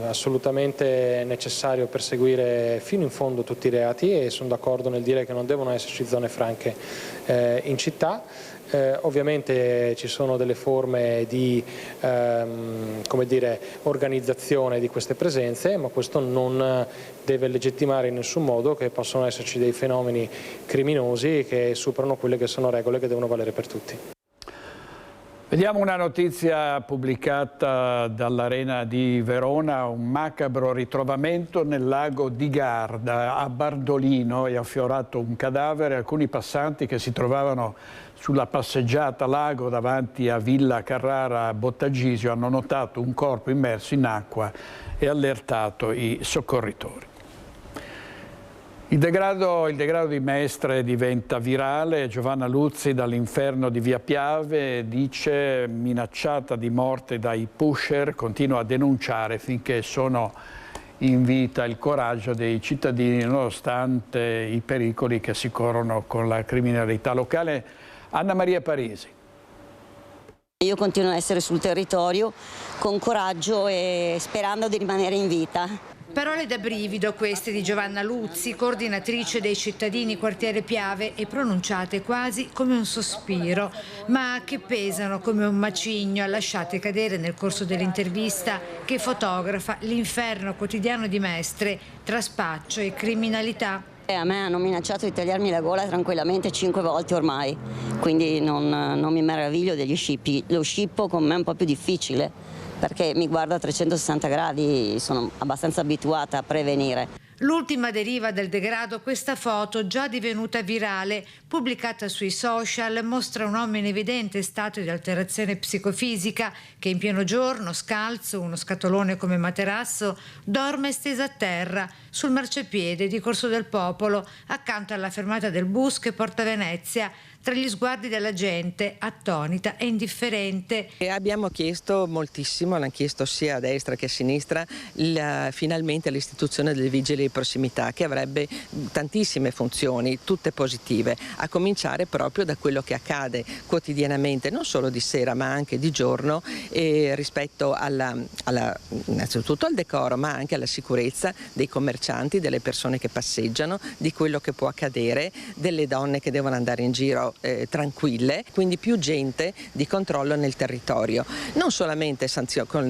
[SPEAKER 20] assolutamente necessario perseguire fino in fondo tutti i reati e sono d'accordo nel dire che non devono esserci zone franche in città. Ovviamente ci sono delle forme di organizzazione di queste presenze, ma questo non deve legittimare in nessun modo che possono esserci dei fenomeni criminosi che superano quelle che sono regole che devono valere per tutti.
[SPEAKER 1] Vediamo una notizia pubblicata dall'Arena di Verona: un macabro ritrovamento nel lago di Garda a Bardolino. È affiorato un cadavere. Alcuni passanti che si trovavano sulla passeggiata lago davanti a Villa Carrara a Bottagisio hanno notato un corpo immerso in acqua e allertato i soccorritori. Il degrado di Mestre diventa virale. Giovanna Luzzi dall'inferno di Via Piave dice: minacciata di morte dai pusher, continua a denunciare finché sono in vita il coraggio dei cittadini nonostante i pericoli che si corrono con la criminalità locale. Anna Maria Parisi.
[SPEAKER 21] Io continuo a essere sul territorio con coraggio e sperando di rimanere in vita.
[SPEAKER 22] Parole da brivido queste di Giovanna Luzzi, coordinatrice dei cittadini quartiere Piave, e pronunciate quasi come un sospiro, ma che pesano come un macigno lasciate cadere nel corso dell'intervista che fotografa l'inferno quotidiano di Mestre tra spaccio e criminalità.
[SPEAKER 21] A me hanno minacciato di tagliarmi la gola tranquillamente 5 volte ormai, quindi non mi meraviglio degli scippi. Lo scippo con me è un po' più difficile, perché mi guardo a 360 gradi, sono abbastanza abituata a prevenire.
[SPEAKER 22] L'ultima deriva del degrado, questa foto già divenuta virale, pubblicata sui social, mostra un uomo in evidente stato di alterazione psicofisica che in pieno giorno, scalzo, uno scatolone come materasso, dorme stesa a terra sul marciapiede di Corso del Popolo, accanto alla fermata del bus che porta a Venezia, tra gli sguardi della gente, attonita e indifferente.
[SPEAKER 23] E abbiamo chiesto moltissimo, l'hanno chiesto sia a destra che a sinistra, finalmente l'istituzione del vigile di prossimità, che avrebbe tantissime funzioni, tutte positive, a cominciare proprio da quello che accade quotidianamente, non solo di sera ma anche di giorno, rispetto innanzitutto al decoro, ma anche alla sicurezza dei commercianti, delle persone che passeggiano, di quello che può accadere, delle donne che devono andare in giro tranquille, quindi più gente di controllo nel territorio, non solamente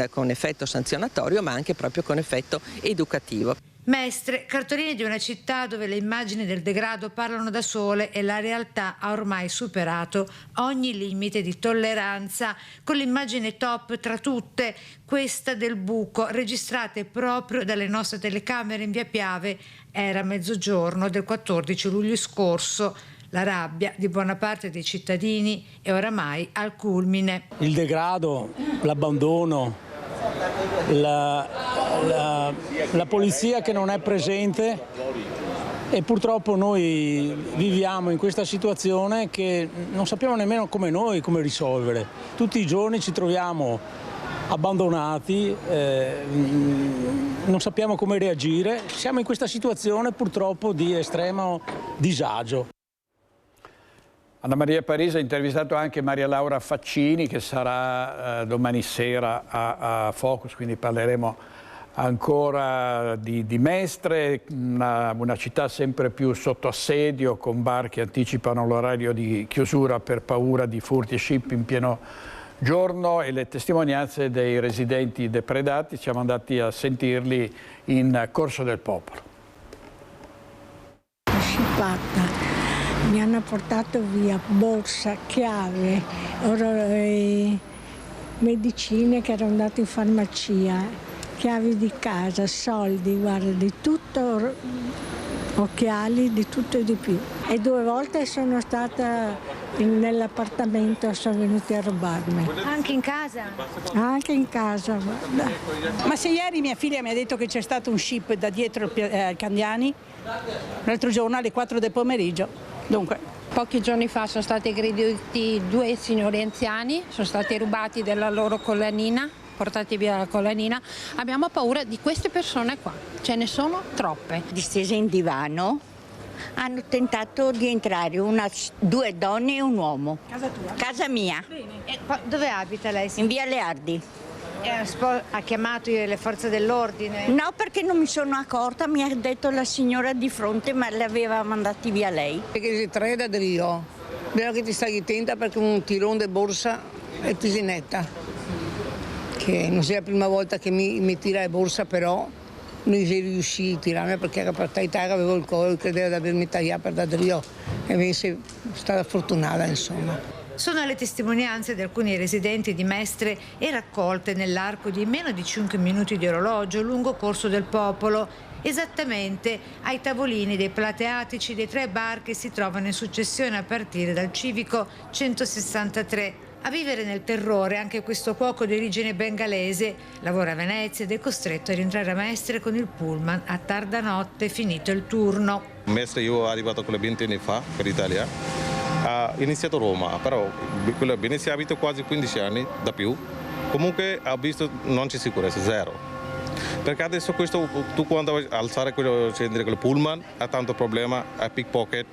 [SPEAKER 23] con effetto sanzionatorio ma anche proprio con effetto educativo.
[SPEAKER 22] Mestre, cartoline di una città dove le immagini del degrado parlano da sole e la realtà ha ormai superato ogni limite di tolleranza, con l'immagine top tra tutte, questa del buco, registrate proprio dalle nostre telecamere in Via Piave. Era mezzogiorno del 14 luglio scorso. La rabbia di buona parte dei cittadini è oramai al culmine.
[SPEAKER 24] Il degrado, l'abbandono, la polizia che non è presente, e purtroppo noi viviamo in questa situazione che non sappiamo nemmeno come risolvere. Tutti i giorni ci troviamo abbandonati, non sappiamo come reagire, siamo in questa situazione purtroppo di estremo disagio.
[SPEAKER 1] Anna Maria Parisi ha intervistato anche Maria Laura Faccini, che sarà domani sera a Focus, quindi parleremo ancora di Mestre, una città sempre più sotto assedio, con bar che anticipano l'orario di chiusura per paura di furti e scippi in pieno giorno, e le testimonianze dei residenti depredati. Siamo andati a sentirli in Corso del Popolo.
[SPEAKER 2] Scippata. Mi hanno portato via borsa, chiave, medicine che ero andato in farmacia, chiavi di casa, soldi, guarda, di tutto, occhiali, di tutto e di più. E 2 volte sono stata nell'appartamento, sono venuti a rubarmi.
[SPEAKER 22] Anche in casa?
[SPEAKER 2] Anche in casa, guarda.
[SPEAKER 4] Ma se ieri mia figlia mi ha detto che c'è stato un scip da dietro Candiani, l'altro giorno alle 4 del pomeriggio. Dunque,
[SPEAKER 5] pochi giorni fa sono stati aggrediti 2 signori anziani, sono stati rubati della loro collanina, portati via la collanina. Abbiamo paura di queste persone qua, ce ne sono troppe.
[SPEAKER 6] Distese in divano hanno tentato di entrare 2 donne e un uomo.
[SPEAKER 22] Casa tua?
[SPEAKER 6] Casa mia.
[SPEAKER 22] Bene. E dove abita lei?
[SPEAKER 6] In via Leardi.
[SPEAKER 22] Ha chiamato le forze dell'ordine?
[SPEAKER 6] No, perché non mi sono accorta, mi ha detto la signora di fronte, ma le aveva mandati via lei.
[SPEAKER 25] Perché si trae da Rio, vero che ti stai attenta perché un tirone di borsa è tisinetta, che non sia la prima volta che mi tira la borsa, però non si riuscì a tirarmi perché per Italia avevo il collo, credeva di avermi tagliato per da Rio, e invece è stata fortunata, insomma.
[SPEAKER 22] Sono le testimonianze di alcuni residenti di Mestre e raccolte nell'arco di meno di 5 minuti di orologio lungo Corso del Popolo, esattamente ai tavolini dei plateatici dei 3 bar che si trovano in successione a partire dal civico 163. A vivere nel terrore anche questo cuoco di origine bengalese, lavora a Venezia ed è costretto a rientrare a Mestre con il pullman a tarda notte, finito il turno.
[SPEAKER 26] Mestre io sono arrivato con 20 anni fa per l'Italia. Ha iniziato a Roma, però a Venezia abito quasi 15 anni, da più. Comunque ho visto non c'è sicurezza, zero. Perché adesso questo, tu quando alzare scendere quel pullman ha tanto problema, è pickpocket.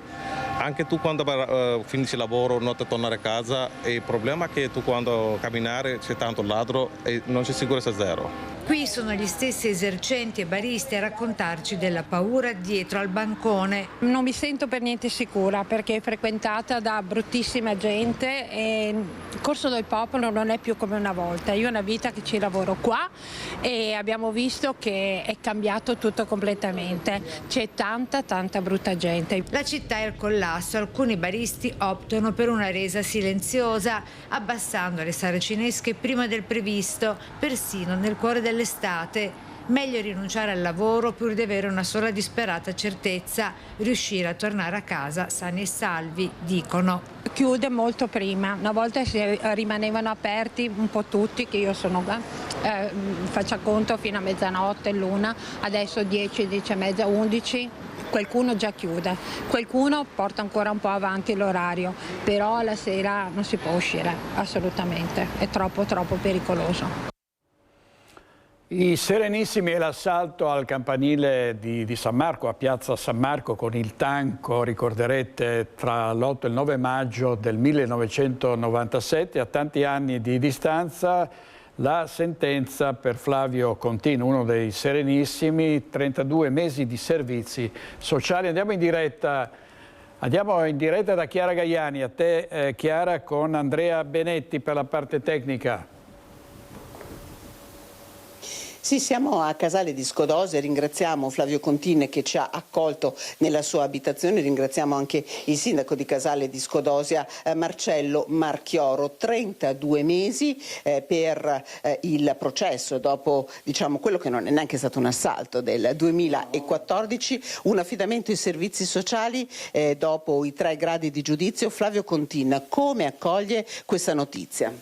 [SPEAKER 26] Anche tu quando finisci il lavoro, notte tornare a casa, il problema è che tu quando camminare c'è tanto ladro e non c'è sicurezza, zero.
[SPEAKER 22] Qui sono gli stessi esercenti e baristi a raccontarci della paura dietro al bancone.
[SPEAKER 5] Non mi sento per niente sicura perché è frequentata da bruttissima gente e il Corso del Popolo non è più come una volta. Io ho una vita che ci lavoro qua e abbiamo visto che è cambiato tutto completamente. C'è tanta brutta gente.
[SPEAKER 22] La città è al collasso, alcuni baristi optano per una resa silenziosa, abbassando le saracinesche prima del previsto, persino nel cuore dell'estate. Meglio rinunciare al lavoro pur di avere una sola disperata certezza, riuscire a tornare a casa sani e salvi, dicono.
[SPEAKER 5] Chiude molto prima, una volta rimanevano aperti un po' tutti, che io sono faccia conto fino a mezzanotte, l'una, adesso 10, 10 e mezza, 11. Qualcuno già chiude, qualcuno porta ancora un po' avanti l'orario, però alla sera non si può uscire assolutamente, è troppo pericoloso.
[SPEAKER 1] I Serenissimi e l'assalto al campanile di San Marco, a piazza San Marco, con il tanco, ricorderete, tra l'8 e il 9 maggio del 1997, a tanti anni di distanza, la sentenza per Flavio Contini, uno dei Serenissimi, 32 mesi di servizi sociali. Andiamo in diretta da Chiara Gaiani. A te Chiara, con Andrea Benetti per la parte tecnica.
[SPEAKER 17] Sì, siamo a Casale di Scodose, ringraziamo Flavio Contini che ci ha accolto nella sua abitazione, ringraziamo anche il sindaco di Casale di Scodosia, Marcello Marchioro. 32 mesi per il processo dopo quello che non è neanche stato un assalto del 2014, un affidamento ai servizi sociali dopo i 3 gradi di giudizio. Flavio Contini, come accoglie questa notizia?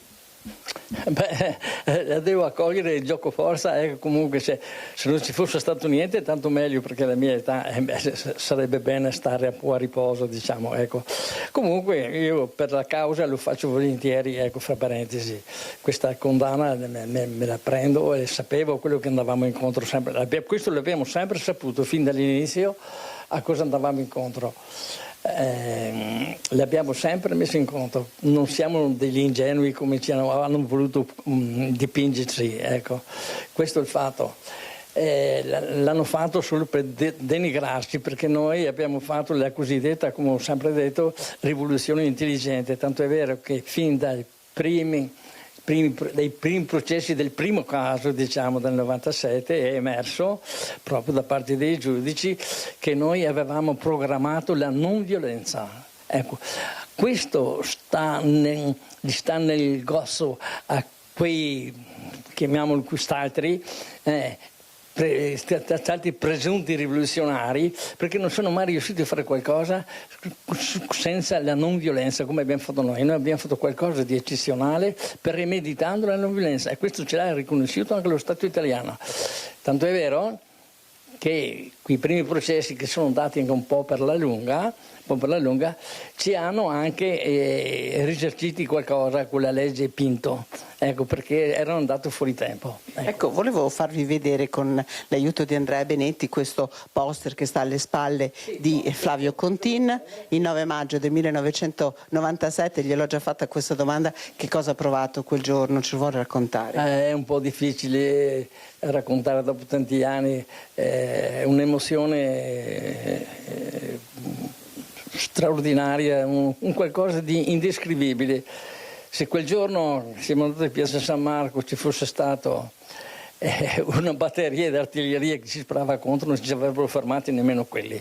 [SPEAKER 7] Beh, devo accogliere il gioco forza, comunque se non ci fosse stato niente tanto meglio, perché la mia età sarebbe bene stare un po' a riposo, diciamo, ecco. Comunque io per la causa lo faccio volentieri, ecco, fra parentesi, questa condanna me la prendo e sapevo quello che andavamo incontro sempre, questo l'abbiamo sempre saputo fin dall'inizio a cosa andavamo incontro. Le abbiamo sempre messo in conto, non siamo degli ingenui come ci hanno voluto dipingerci, ecco. Questo è il fatto. L'hanno fatto solo per denigrarci, perché noi abbiamo fatto la cosiddetta, come ho sempre detto, rivoluzione intelligente, tanto è vero che fin dai primi processi del primo caso, diciamo del 97, è emerso proprio da parte dei giudici che noi avevamo programmato la non violenza. Ecco, questo sta nel grosso a quei, chiamiamoli quest'altri, stati presunti rivoluzionari, perché non sono mai riusciti a fare qualcosa senza la non violenza come abbiamo fatto noi. Noi abbiamo fatto qualcosa di eccezionale premeditando la non violenza, e questo ce l'ha riconosciuto anche lo Stato italiano. Tanto è vero che quei primi processi, che sono andati anche un po' per la lunga, ci hanno anche risarciti qualcosa con la legge Pinto, ecco, perché erano andati fuori tempo.
[SPEAKER 17] Ecco, volevo farvi vedere con l'aiuto di Andrea Benetti questo poster che sta alle spalle di Flavio Contin. Il 9 maggio del 1997, gliel'ho già fatta questa domanda: che cosa ha provato quel giorno? Ce lo vuole raccontare?
[SPEAKER 7] È un po' difficile raccontare dopo tanti anni, un'emozione straordinaria, un qualcosa di indescrivibile. Se quel giorno siamo andati a Piazza San Marco, ci fosse stato una batteria d'artiglieria che ci sparava contro, non ci avrebbero fermati nemmeno quelli.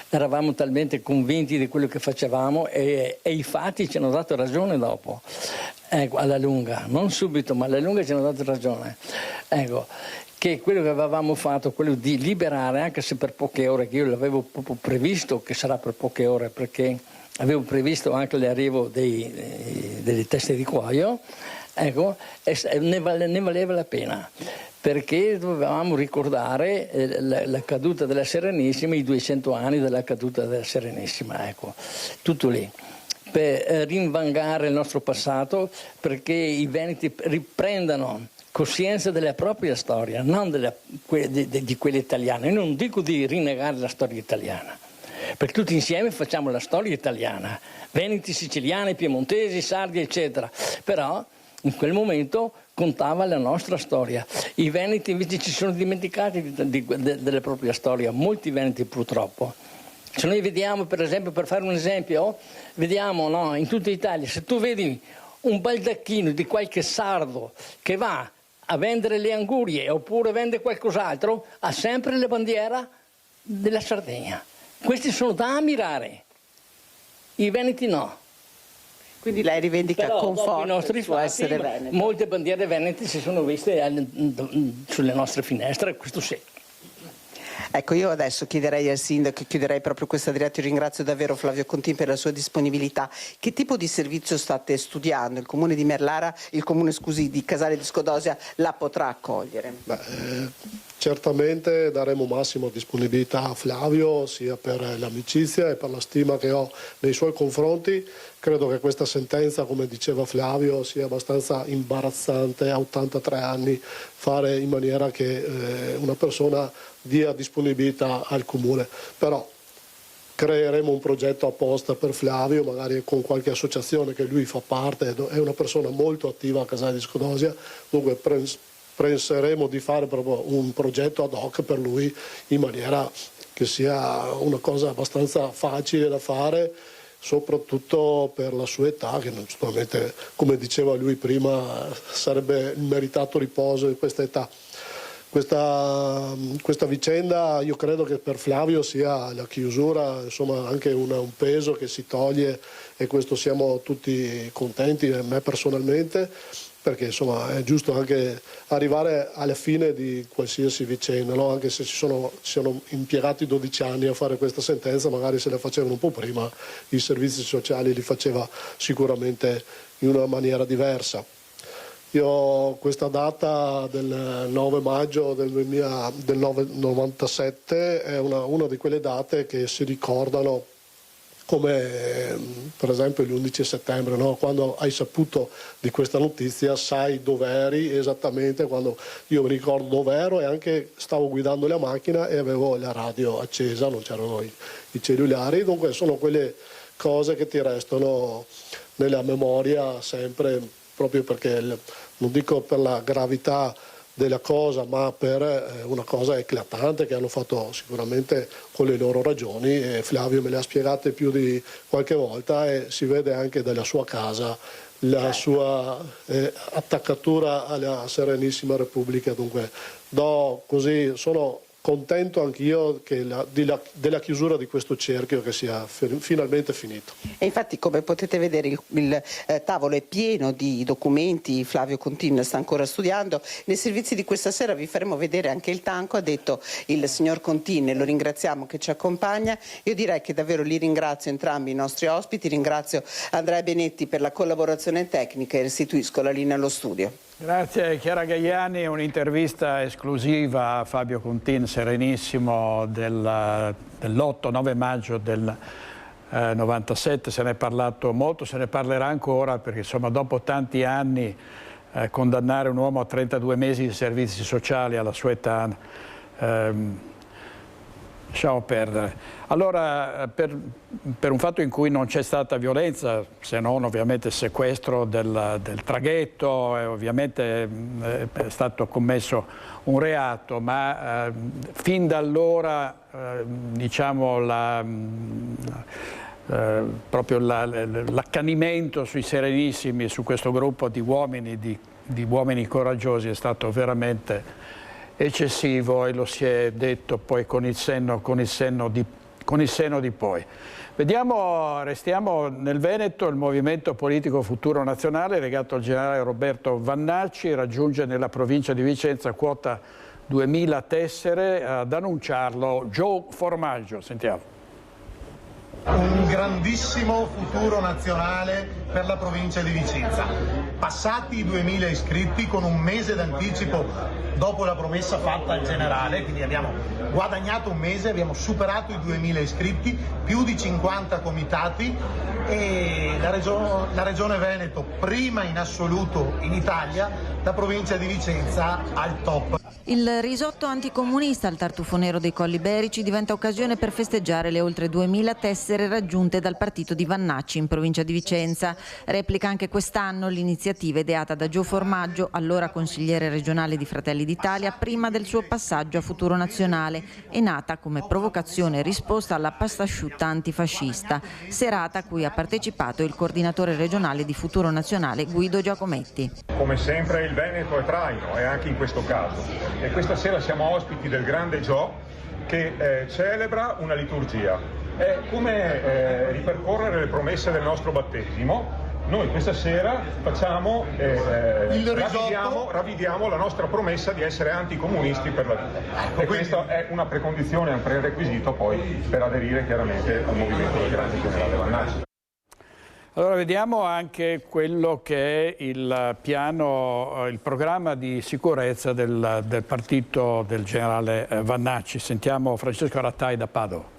[SPEAKER 7] Eravamo talmente convinti di quello che facevamo, e i fatti ci hanno dato ragione dopo, ecco, alla lunga, non subito, ma alla lunga ci hanno dato ragione. Ecco, che quello che avevamo fatto, quello di liberare, anche se per poche ore, che io l'avevo proprio previsto che sarà per poche ore, perché avevo previsto anche l'arrivo delle teste di cuoio, ecco, ne valeva la pena, perché dovevamo ricordare la caduta della Serenissima, i 200 anni della caduta della Serenissima, ecco, tutto lì, per rinvangare il nostro passato, perché i veneti riprendano coscienza della propria storia, non di quella italiana. Io non dico di rinnegare la storia italiana, perché tutti insieme facciamo la storia italiana, veneti, siciliani, piemontesi, sardi, eccetera, però in quel momento contava la nostra storia. I veneti invece ci sono dimenticati della propria storia, molti veneti purtroppo. Se noi vediamo, per esempio, per fare un esempio, vediamo in tutta Italia, se tu vedi un baldacchino di qualche sardo che va a vendere le angurie oppure vende qualcos'altro, ha sempre la bandiera della Sardegna. Questi sono da ammirare, i veneti no.
[SPEAKER 17] Quindi lei rivendica con forza il suo essere veneto.
[SPEAKER 7] Molte bandiere venete si sono viste sulle nostre finestre, questo sì.
[SPEAKER 17] Ecco, io adesso chiederei al sindaco, chiuderei proprio questa diretta. Io ringrazio davvero Flavio Contin per la sua disponibilità. Che tipo di servizio state studiando? Il comune di Merlara, di Casale di Scodosia la potrà accogliere?
[SPEAKER 8] Certamente daremo massima disponibilità a Flavio, sia per l'amicizia e per la stima che ho nei suoi confronti. Credo che questa sentenza, come diceva Flavio, sia abbastanza imbarazzante a 83 anni fare in maniera che una persona dia disponibilità al comune. Però creeremo un progetto apposta per Flavio, magari con qualche associazione che lui fa parte, è una persona molto attiva a Casale di Scodosia, dunque penseremo di fare proprio un progetto ad hoc per lui, in maniera che sia una cosa abbastanza facile da fare, soprattutto per la sua età, che naturalmente, come diceva lui prima, sarebbe il meritato riposo di questa età. Questa vicenda io credo che per Flavio sia la chiusura, insomma, anche un peso che si toglie, e questo siamo tutti contenti, me personalmente, perché insomma è giusto anche arrivare alla fine di qualsiasi vicenda, no? Anche se si sono impiegati 12 anni a fare questa sentenza, magari se la facevano un po' prima, i servizi sociali li faceva sicuramente in una maniera diversa. Io questa data del 9 maggio del 97 è una di quelle date che si ricordano come per esempio l'11 settembre, no? Quando hai saputo di questa notizia sai dove eri esattamente. Quando io mi ricordo dove ero e anche stavo guidando la macchina e avevo la radio accesa, non c'erano i cellulari, dunque sono quelle cose che ti restano nella memoria sempre, proprio perché, non dico per la gravità della cosa, ma per una cosa eclatante che hanno fatto sicuramente con le loro ragioni, e Flavio me le ha spiegate più di qualche volta e si vede anche dalla sua casa la sua attaccatura alla Serenissima Repubblica. Dunque sono contento anch'io della chiusura di questo cerchio, che sia finalmente finito.
[SPEAKER 17] E infatti, come potete vedere, il tavolo è pieno di documenti. Flavio Contin sta ancora studiando. Nei servizi di questa sera vi faremo vedere anche il tanco, ha detto il signor Contin, e lo ringraziamo che ci accompagna. Io direi che davvero li ringrazio entrambi i nostri ospiti, ringrazio Andrea Benetti per la collaborazione tecnica e restituisco la linea allo studio.
[SPEAKER 1] Grazie Chiara Gaiani, un'intervista esclusiva a Fabio Contin, serenissimo, dell'8-9 maggio del 97. Se ne è parlato molto, se ne parlerà ancora, perché insomma dopo tanti anni condannare un uomo a 32 mesi di servizi sociali alla sua età, lasciamo perdere. Allora, per un fatto in cui non c'è stata violenza, se non ovviamente il sequestro del traghetto, ovviamente è stato commesso un reato, ma fin da allora diciamo proprio l'accanimento sui Serenissimi, su questo gruppo di uomini coraggiosi, è stato veramente eccessivo, e lo si è detto poi con il senno di poi. Restiamo nel Veneto. Il movimento politico Futuro Nazionale, legato al generale Roberto Vannacci, raggiunge nella provincia di Vicenza quota 2000 tessere. Ad annunciarlo Joe Formaggio. Sentiamo.
[SPEAKER 9] Un grandissimo futuro nazionale per la provincia di Vicenza. Passati i 2000 iscritti, con un mese d'anticipo dopo la promessa fatta al generale, quindi abbiamo guadagnato un mese, abbiamo superato i 2000 iscritti, più di 50 comitati, e la regione Veneto prima in assoluto in Italia, la provincia di Vicenza al top.
[SPEAKER 10] Il risotto anticomunista al Tartufo Nero dei Colli Berici diventa occasione per festeggiare le oltre 2000 tessere raggiunte dal partito di Vannacci in provincia di Vicenza. Replica anche quest'anno l'iniziativa ideata da Joe Formaggio, allora consigliere regionale di Fratelli d'Italia, prima del suo passaggio a Futuro Nazionale, e nata come provocazione e risposta alla pastasciutta antifascista, serata a cui ha partecipato il coordinatore regionale di Futuro Nazionale Guido Giacometti.
[SPEAKER 11] Come sempre il Veneto è traino, e anche in questo caso. E questa sera siamo ospiti del grande Joe, che celebra una liturgia. È come ripercorrere le promesse del nostro battesimo. Noi questa sera facciamo, ravvidiamo la nostra promessa di essere anticomunisti per la vita. E questa è una precondizione, un prerequisito poi per aderire chiaramente al movimento del grande generale Vannacci.
[SPEAKER 1] Allora vediamo anche quello che è il piano, il programma di sicurezza del partito del generale Vannacci. Sentiamo Francesco Rattai da Padova.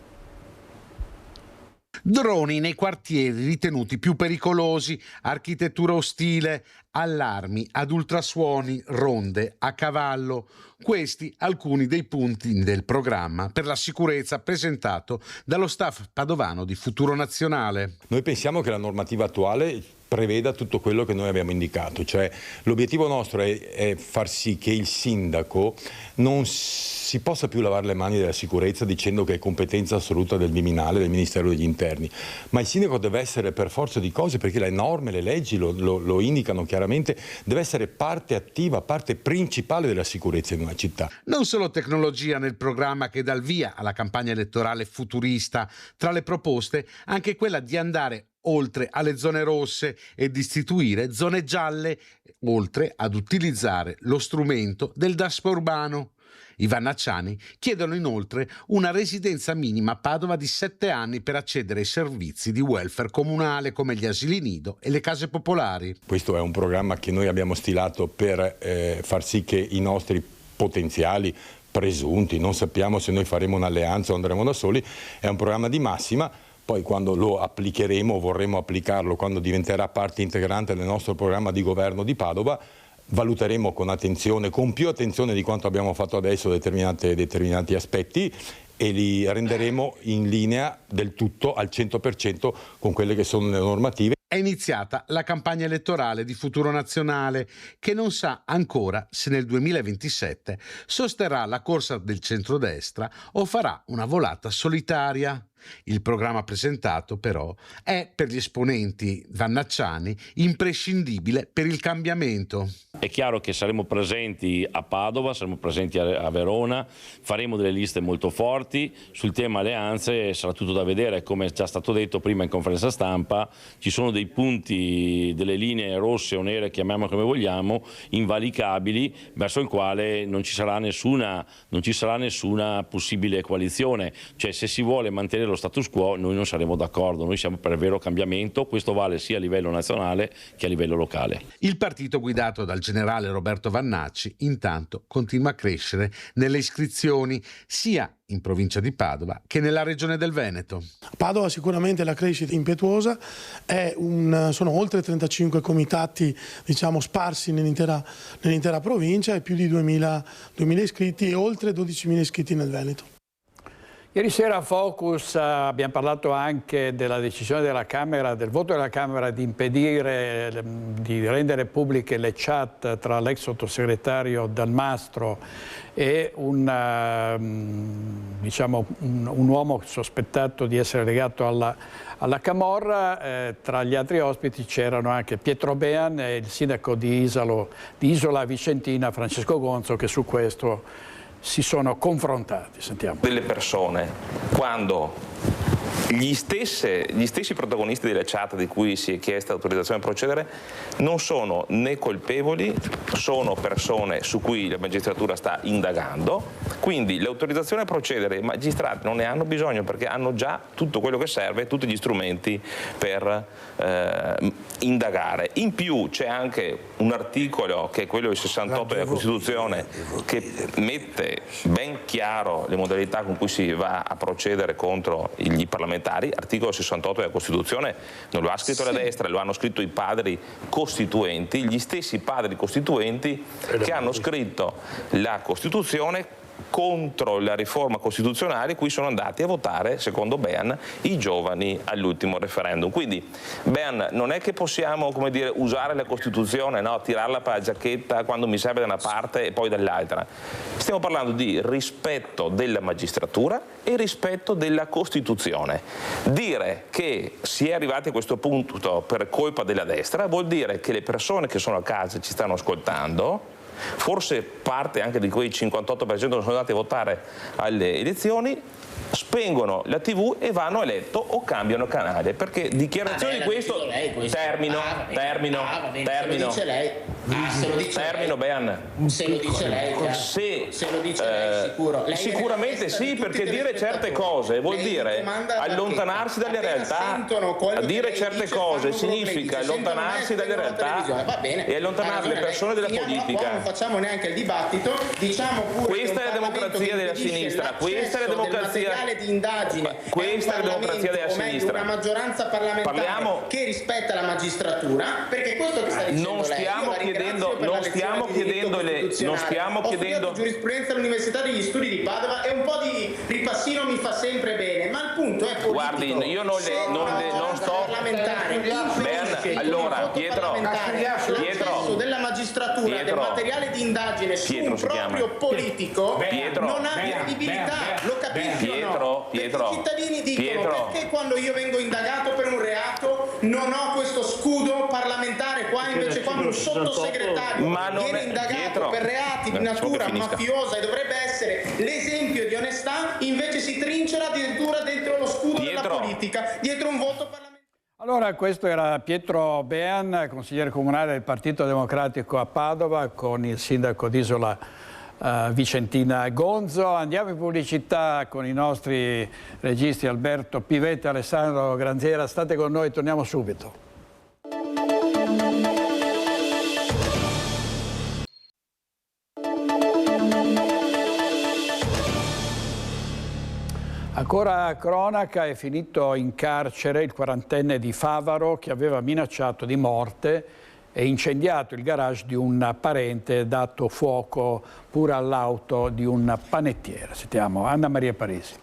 [SPEAKER 12] Droni nei quartieri ritenuti più pericolosi, architettura ostile, allarmi ad ultrasuoni, ronde a cavallo. Questi alcuni dei punti del programma per la sicurezza presentato dallo staff padovano di Futuro Nazionale.
[SPEAKER 13] Noi pensiamo che la normativa attuale preveda tutto quello che noi abbiamo indicato, cioè l'obiettivo nostro è far sì che il sindaco non si possa più lavare le mani della sicurezza dicendo che è competenza assoluta del Viminale, del Ministero degli Interni, ma il sindaco deve essere, per forza di cose, perché le norme, le leggi lo indicano chiaramente, deve essere parte attiva, parte principale della sicurezza in una città.
[SPEAKER 12] Non solo tecnologia nel programma che dà il via alla campagna elettorale futurista, tra le proposte anche quella di andare oltre alle zone rosse e di istituire zone gialle, oltre ad utilizzare lo strumento del DASPO urbano. I vannacciani chiedono inoltre una residenza minima a Padova di 7 anni per accedere ai servizi di welfare comunale come gli asili nido e le case popolari.
[SPEAKER 13] Questo è un programma che noi abbiamo stilato per far sì che i nostri potenziali presunti, non sappiamo se noi faremo un'alleanza o andremo da soli, è un programma di massima. Poi quando lo applicheremo, vorremmo applicarlo, quando diventerà parte integrante del nostro programma di governo di Padova, valuteremo con attenzione, con più attenzione di quanto abbiamo fatto adesso determinati aspetti e li renderemo in linea del tutto al 100% con quelle che sono le normative.
[SPEAKER 12] È iniziata la campagna elettorale di Futuro Nazionale, che non sa ancora se nel 2027 sosterrà la corsa del centrodestra o farà una volata solitaria. Il programma presentato, però, è per gli esponenti vannacciani imprescindibile per il cambiamento.
[SPEAKER 3] È chiaro che saremo presenti a Padova, saremo presenti a Verona, faremo delle liste molto forti. Sul tema alleanze sarà tutto da vedere, come è già stato detto prima in conferenza stampa, ci sono dei punti, delle linee rosse o nere, chiamiamole come vogliamo, invalicabili, verso il quale non ci sarà nessuna possibile coalizione. Cioè, se si vuole mantenere lo status quo, noi non saremo d'accordo, noi siamo per il vero cambiamento, questo vale sia a livello nazionale che a livello locale.
[SPEAKER 12] Il partito guidato dal generale Roberto Vannacci intanto continua a crescere nelle iscrizioni sia in provincia di Padova che nella regione del Veneto.
[SPEAKER 14] Padova sicuramente la crescita impetuosa, sono oltre 35 comitati sparsi nell'intera provincia e più di 2000 iscritti e oltre 12.000 iscritti nel Veneto.
[SPEAKER 1] Ieri sera a Focus abbiamo parlato anche della decisione della Camera, del voto della Camera di impedire di rendere pubbliche le chat tra l'ex sottosegretario Dalmastro e un uomo sospettato di essere legato alla Camorra. Tra gli altri ospiti c'erano anche Pietro Bean e il sindaco di Isola Vicentina, Francesco Gonzo, che su questo si sono confrontati. Sentiamo.
[SPEAKER 15] Delle persone, quando gli stessi protagonisti delle chat di cui si è chiesta autorizzazione a procedere non sono né colpevoli, sono persone su cui la magistratura sta indagando, quindi l'autorizzazione a procedere i magistrati non ne hanno bisogno perché hanno già tutto quello che serve, tutti gli strumenti per indagare. In più c'è anche un articolo, che è quello del 68 della Costituzione, che mette ben chiaro le modalità con cui si va a procedere contro gli parlamentari. Articolo 68 della Costituzione non lo ha scritto la destra, lo hanno scritto i padri costituenti, gli stessi padri costituenti che hanno scritto la Costituzione contro la riforma costituzionale, cui sono andati a votare, secondo Bean, i giovani all'ultimo referendum. Quindi Bean, non è che possiamo, come dire, usare la Costituzione, no, tirarla per la giacchetta quando mi serve da una parte e poi dall'altra. Stiamo parlando di rispetto della magistratura e rispetto della Costituzione. Dire che si è arrivati a questo punto per colpa della destra vuol dire che le persone che sono a casa ci stanno ascoltando, forse parte anche di quei 58% che sono andati a votare alle elezioni, spengono la TV e vanno a letto o cambiano canale, perché dichiarazioni di questo termino Bean,
[SPEAKER 16] se lo dice lei sicuro.
[SPEAKER 15] Sicuramente sì, perché dire certe cose vuol dire allontanarsi dalle realtà. Dire certe cose significa allontanarsi dalle realtà e allontanare le persone dalla politica.
[SPEAKER 16] Non facciamo neanche il dibattito, diciamo pure
[SPEAKER 15] questa è la democrazia della sinistra, questa è la democrazia
[SPEAKER 16] di indagine,
[SPEAKER 15] questa è la democrazia della sinistra.
[SPEAKER 16] Una maggioranza parlamentare che rispetta la magistratura, perché questo che sta dicendo
[SPEAKER 15] non stiamo chiedendo
[SPEAKER 16] giurisprudenza all'Università degli Studi di Padova e un po' di ripassino mi fa sempre bene, ma il punto è politico.
[SPEAKER 15] Guardi, io non sto allora Pietro
[SPEAKER 16] della magistratura, del materiale di indagine su un proprio politico non ha credibilità, lo capisci o no?
[SPEAKER 15] Pietro,
[SPEAKER 16] i cittadini dicono perché quando io vengo indagato per un reato non ho questo scudo parlamentare, qua invece quando un sottosegretario viene indagato per reati di natura mafiosa e dovrebbe essere l'esempio di onestà, invece si trincera addirittura dentro lo scudo della politica, dietro un voto parlamentare.
[SPEAKER 1] Allora, questo era Pietro Bean, consigliere comunale del Partito Democratico a Padova, con il sindaco di Isola vicentina Gonzo. Andiamo in pubblicità con i nostri registi Alberto Pivetta e Alessandro Granziera. State con noi, torniamo subito. Ancora cronaca, è finito in carcere il 40enne di Favaro che aveva minacciato di morte e incendiato il garage di un parente e dato fuoco pure all'auto di un panettiere. Sentiamo Anna Maria Parisi.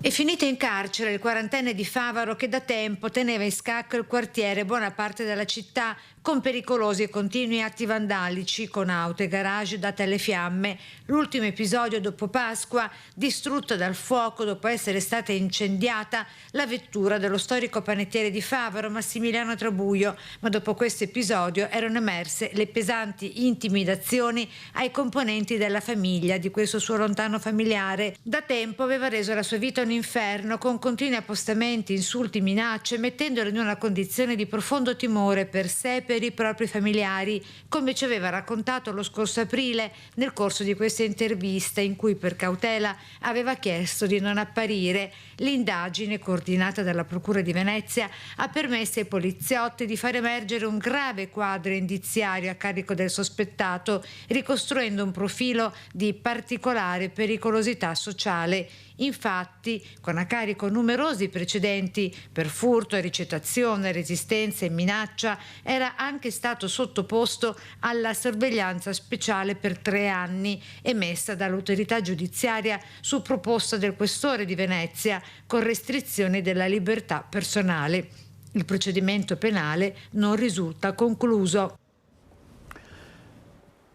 [SPEAKER 22] È finito in carcere il 40enne di Favaro che da tempo teneva in scacco il quartiere e buona parte della città con pericolosi e continui atti vandalici, con auto e garage date alle fiamme. L'ultimo episodio dopo Pasqua, distrutta dal fuoco dopo essere stata incendiata la vettura dello storico panettiere di Favaro, Massimiliano Trabuio. Ma dopo questo episodio erano emerse le pesanti intimidazioni ai componenti della famiglia di questo suo lontano familiare. Da tempo aveva reso la sua vita un inferno, con continui appostamenti, insulti, minacce, mettendolo in una condizione di profondo timore per sé e per i propri familiari, come ci aveva raccontato lo scorso aprile nel corso di questa intervista in cui per cautela aveva chiesto di non apparire. L'indagine, coordinata dalla Procura di Venezia, ha permesso ai poliziotti di far emergere un grave quadro indiziario a carico del sospettato, ricostruendo un profilo di particolare pericolosità sociale. Infatti, con a carico numerosi precedenti per furto, ricettazione, resistenza e minaccia, era anche stato sottoposto alla sorveglianza speciale per 3 anni, emessa dall'autorità giudiziaria su proposta del questore di Venezia, con restrizioni della libertà personale. Il procedimento penale non risulta concluso.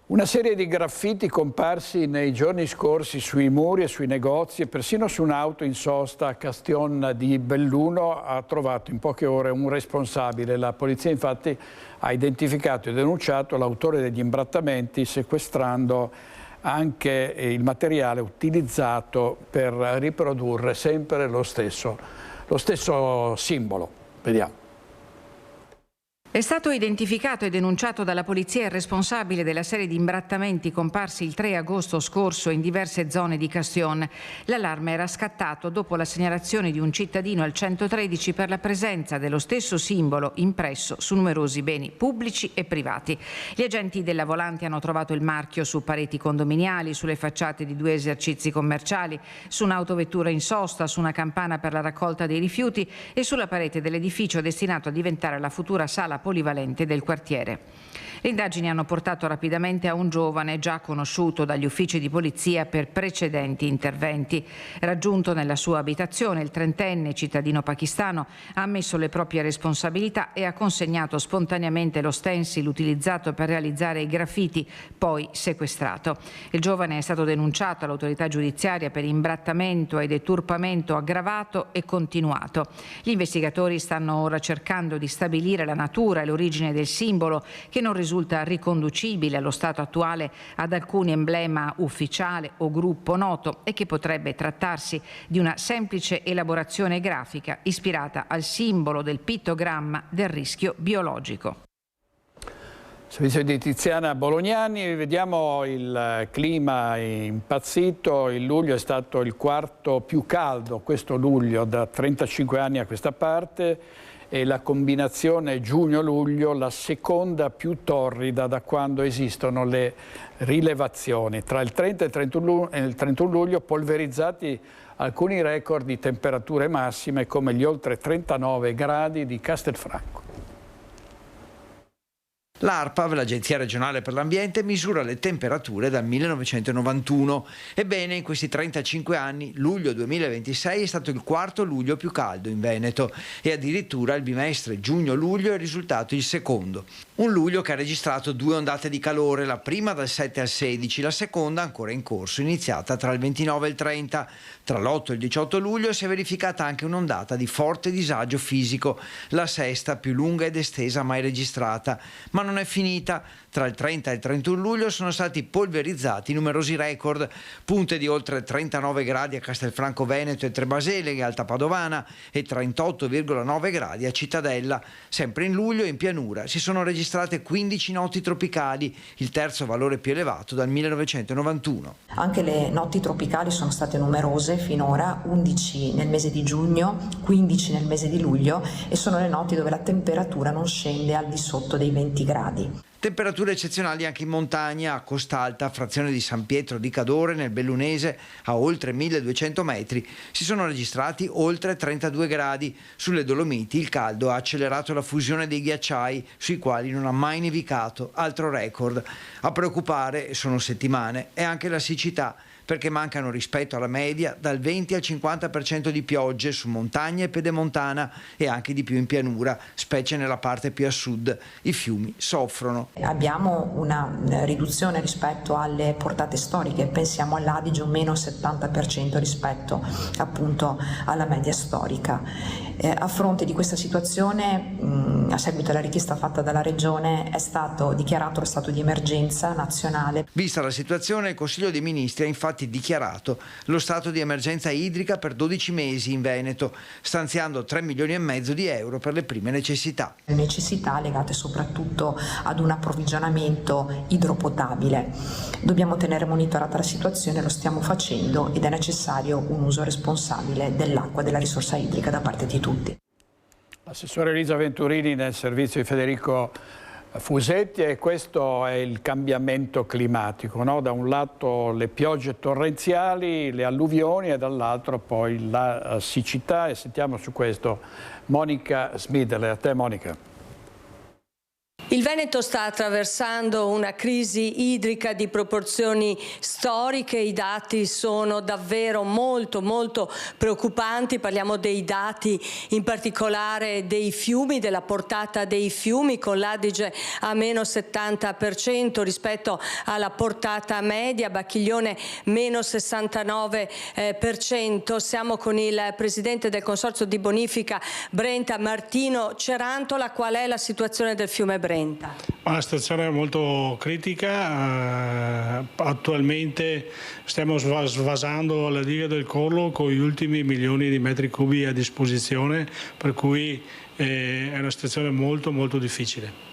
[SPEAKER 1] Una serie di graffiti comparsi nei giorni scorsi sui muri e sui negozi e persino su un'auto in sosta a Castion di Belluno ha trovato in poche ore un responsabile. La polizia infatti ha identificato e denunciato l'autore degli imbrattamenti, sequestrando anche il materiale utilizzato per riprodurre sempre lo stesso simbolo. Vediamo.
[SPEAKER 18] È stato identificato e denunciato dalla polizia il responsabile della serie di imbrattamenti comparsi il 3 agosto scorso in diverse zone di Castion. L'allarme era scattato dopo la segnalazione di un cittadino al 113 per la presenza dello stesso simbolo impresso su numerosi beni pubblici e privati. Gli agenti della Volante hanno trovato il marchio su pareti condominiali, sulle facciate di 2 esercizi commerciali, su un'autovettura in sosta, su una campana per la raccolta dei rifiuti e sulla parete dell'edificio destinato a diventare la futura sala polivalente del quartiere. Le indagini hanno portato rapidamente a un giovane già conosciuto dagli uffici di polizia per precedenti interventi. Raggiunto nella sua abitazione, il 30enne cittadino pakistano ha ammesso le proprie responsabilità e ha consegnato spontaneamente lo stencil utilizzato per realizzare i graffiti, poi sequestrato. Il giovane è stato denunciato all'autorità giudiziaria per imbrattamento e deturpamento aggravato e continuato. Gli investigatori stanno ora cercando di stabilire la natura e l'origine del simbolo, che non risulta riconducibile allo stato attuale ad alcun emblema ufficiale o gruppo noto e che potrebbe trattarsi di una semplice elaborazione grafica ispirata al simbolo del pittogramma del rischio biologico.
[SPEAKER 1] Servizio di Tiziana Bolognani, vediamo il clima impazzito. Il luglio è stato il 4° più caldo, questo luglio, da 35 anni a questa parte, e la combinazione giugno-luglio la seconda più torrida da quando esistono le rilevazioni. Tra il 30 e il 31 luglio polverizzati alcuni record di temperature massime come gli oltre 39 gradi di Castelfranco.
[SPEAKER 19] L'ARPAV, l'Agenzia regionale per l'ambiente, misura le temperature dal 1991. Ebbene, in questi 35 anni, luglio 2026 è stato il 4° luglio più caldo in Veneto e addirittura il bimestre giugno-luglio è risultato il secondo. Un luglio che ha registrato 2 ondate di calore, la prima dal 7 al 16, la seconda ancora in corso, iniziata tra il 29 e il 30. Tra l'8 e il 18 luglio si è verificata anche un'ondata di forte disagio fisico, la sesta più lunga ed estesa mai registrata, ma non non è finita. Tra il 30 e il 31 luglio sono stati polverizzati numerosi record, punte di oltre 39 gradi a Castelfranco Veneto e Trebaseleghe, Alta Padovana, e 38,9 gradi a Cittadella. Sempre in luglio in pianura si sono registrate 15 notti tropicali, il terzo valore più elevato dal 1991.
[SPEAKER 2] Anche le notti tropicali sono state numerose finora, 11 nel mese di giugno, 15 nel mese di luglio, e sono le notti dove la temperatura non scende al di sotto dei 20 gradi.
[SPEAKER 19] Temperature eccezionali anche in montagna. A Costa Alta, frazione di San Pietro di Cadore, nel Bellunese, a oltre 1200 metri, si sono registrati oltre 32 gradi. Sulle Dolomiti il caldo ha accelerato la fusione dei ghiacciai, sui quali non ha mai nevicato, altro record. A preoccupare, sono settimane, è anche la siccità, perché mancano rispetto alla media dal 20 al 50% di piogge su montagna e pedemontana e anche di più in pianura, specie nella parte più a sud. I fiumi soffrono.
[SPEAKER 2] Abbiamo una riduzione rispetto alle portate storiche, pensiamo all'Adige un meno 70% rispetto appunto alla media storica. A fronte di questa situazione, a seguito alla richiesta fatta dalla Regione, è stato dichiarato lo stato di emergenza nazionale.
[SPEAKER 19] Vista la situazione, il Consiglio dei Ministri ha infatti dichiarato lo stato di emergenza idrica per 12 mesi in Veneto, stanziando 3,5 milioni di euro per le prime necessità.
[SPEAKER 2] Necessità legate soprattutto ad un approvvigionamento idropotabile. Dobbiamo tenere monitorata la situazione, lo stiamo facendo, ed è necessario un uso responsabile dell'acqua, della risorsa idrica da parte di tutti.
[SPEAKER 1] L'assessore Elisa Venturini nel servizio di Federico Fusetti, e questo è il cambiamento climatico, no? Da un lato le piogge torrenziali, le alluvioni, e dall'altro poi la siccità, e sentiamo su questo Monica Smidele. A te, Monica.
[SPEAKER 4] Il Veneto sta attraversando una crisi idrica di proporzioni storiche, i dati sono davvero molto preoccupanti, parliamo dei dati in particolare dei fiumi, della portata dei fiumi, con l'Adige a meno 70% rispetto alla portata media, Bacchiglione meno 69%. Siamo con il presidente del Consorzio di Bonifica Brenta, Martino Cerantola. Qual è la situazione del fiume Brenta?
[SPEAKER 20] La situazione è molto critica, attualmente stiamo svasando la diga del Corlo con gli ultimi milioni di metri cubi a disposizione, per cui è una situazione molto difficile.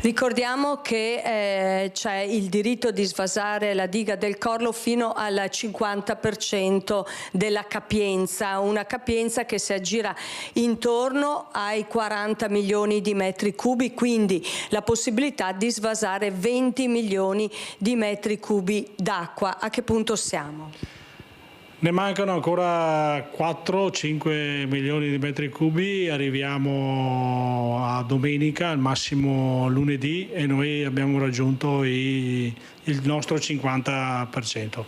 [SPEAKER 4] Ricordiamo che c'è il diritto di svasare la diga del Corlo fino al 50% della capienza, una capienza che si aggira intorno ai 40 milioni di metri cubi, quindi la possibilità di svasare 20 milioni di metri cubi d'acqua. A che punto siamo?
[SPEAKER 20] Ne mancano ancora 4-5 milioni di metri cubi, arriviamo a domenica, al massimo lunedì, e noi abbiamo raggiunto il nostro 50%.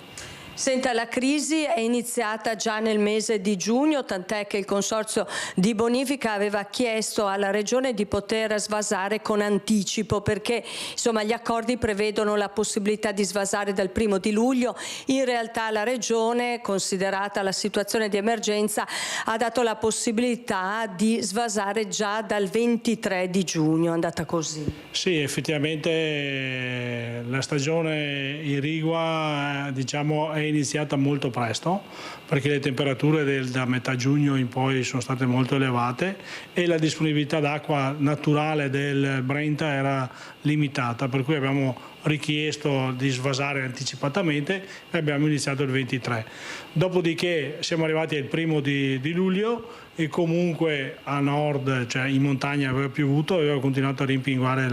[SPEAKER 4] Senta, la crisi è iniziata già nel mese di giugno, tant'è che il Consorzio di Bonifica aveva chiesto alla Regione di poter svasare con anticipo, perché insomma gli accordi prevedono la possibilità di svasare dal 1° di luglio. In realtà la Regione, considerata la situazione di emergenza, ha dato la possibilità di svasare già dal 23 di giugno. È andata così?
[SPEAKER 20] Sì, effettivamente la stagione irrigua, diciamo, è iniziata molto presto, perché le temperature da metà giugno in poi sono state molto elevate e la disponibilità d'acqua naturale del Brenta era limitata, per cui abbiamo richiesto di svasare anticipatamente e abbiamo iniziato il 23. Dopodiché siamo arrivati al 1° di luglio e comunque a nord, cioè in montagna, aveva piovuto, aveva continuato a rimpinguare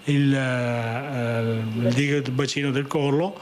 [SPEAKER 20] il bacino del Corlo.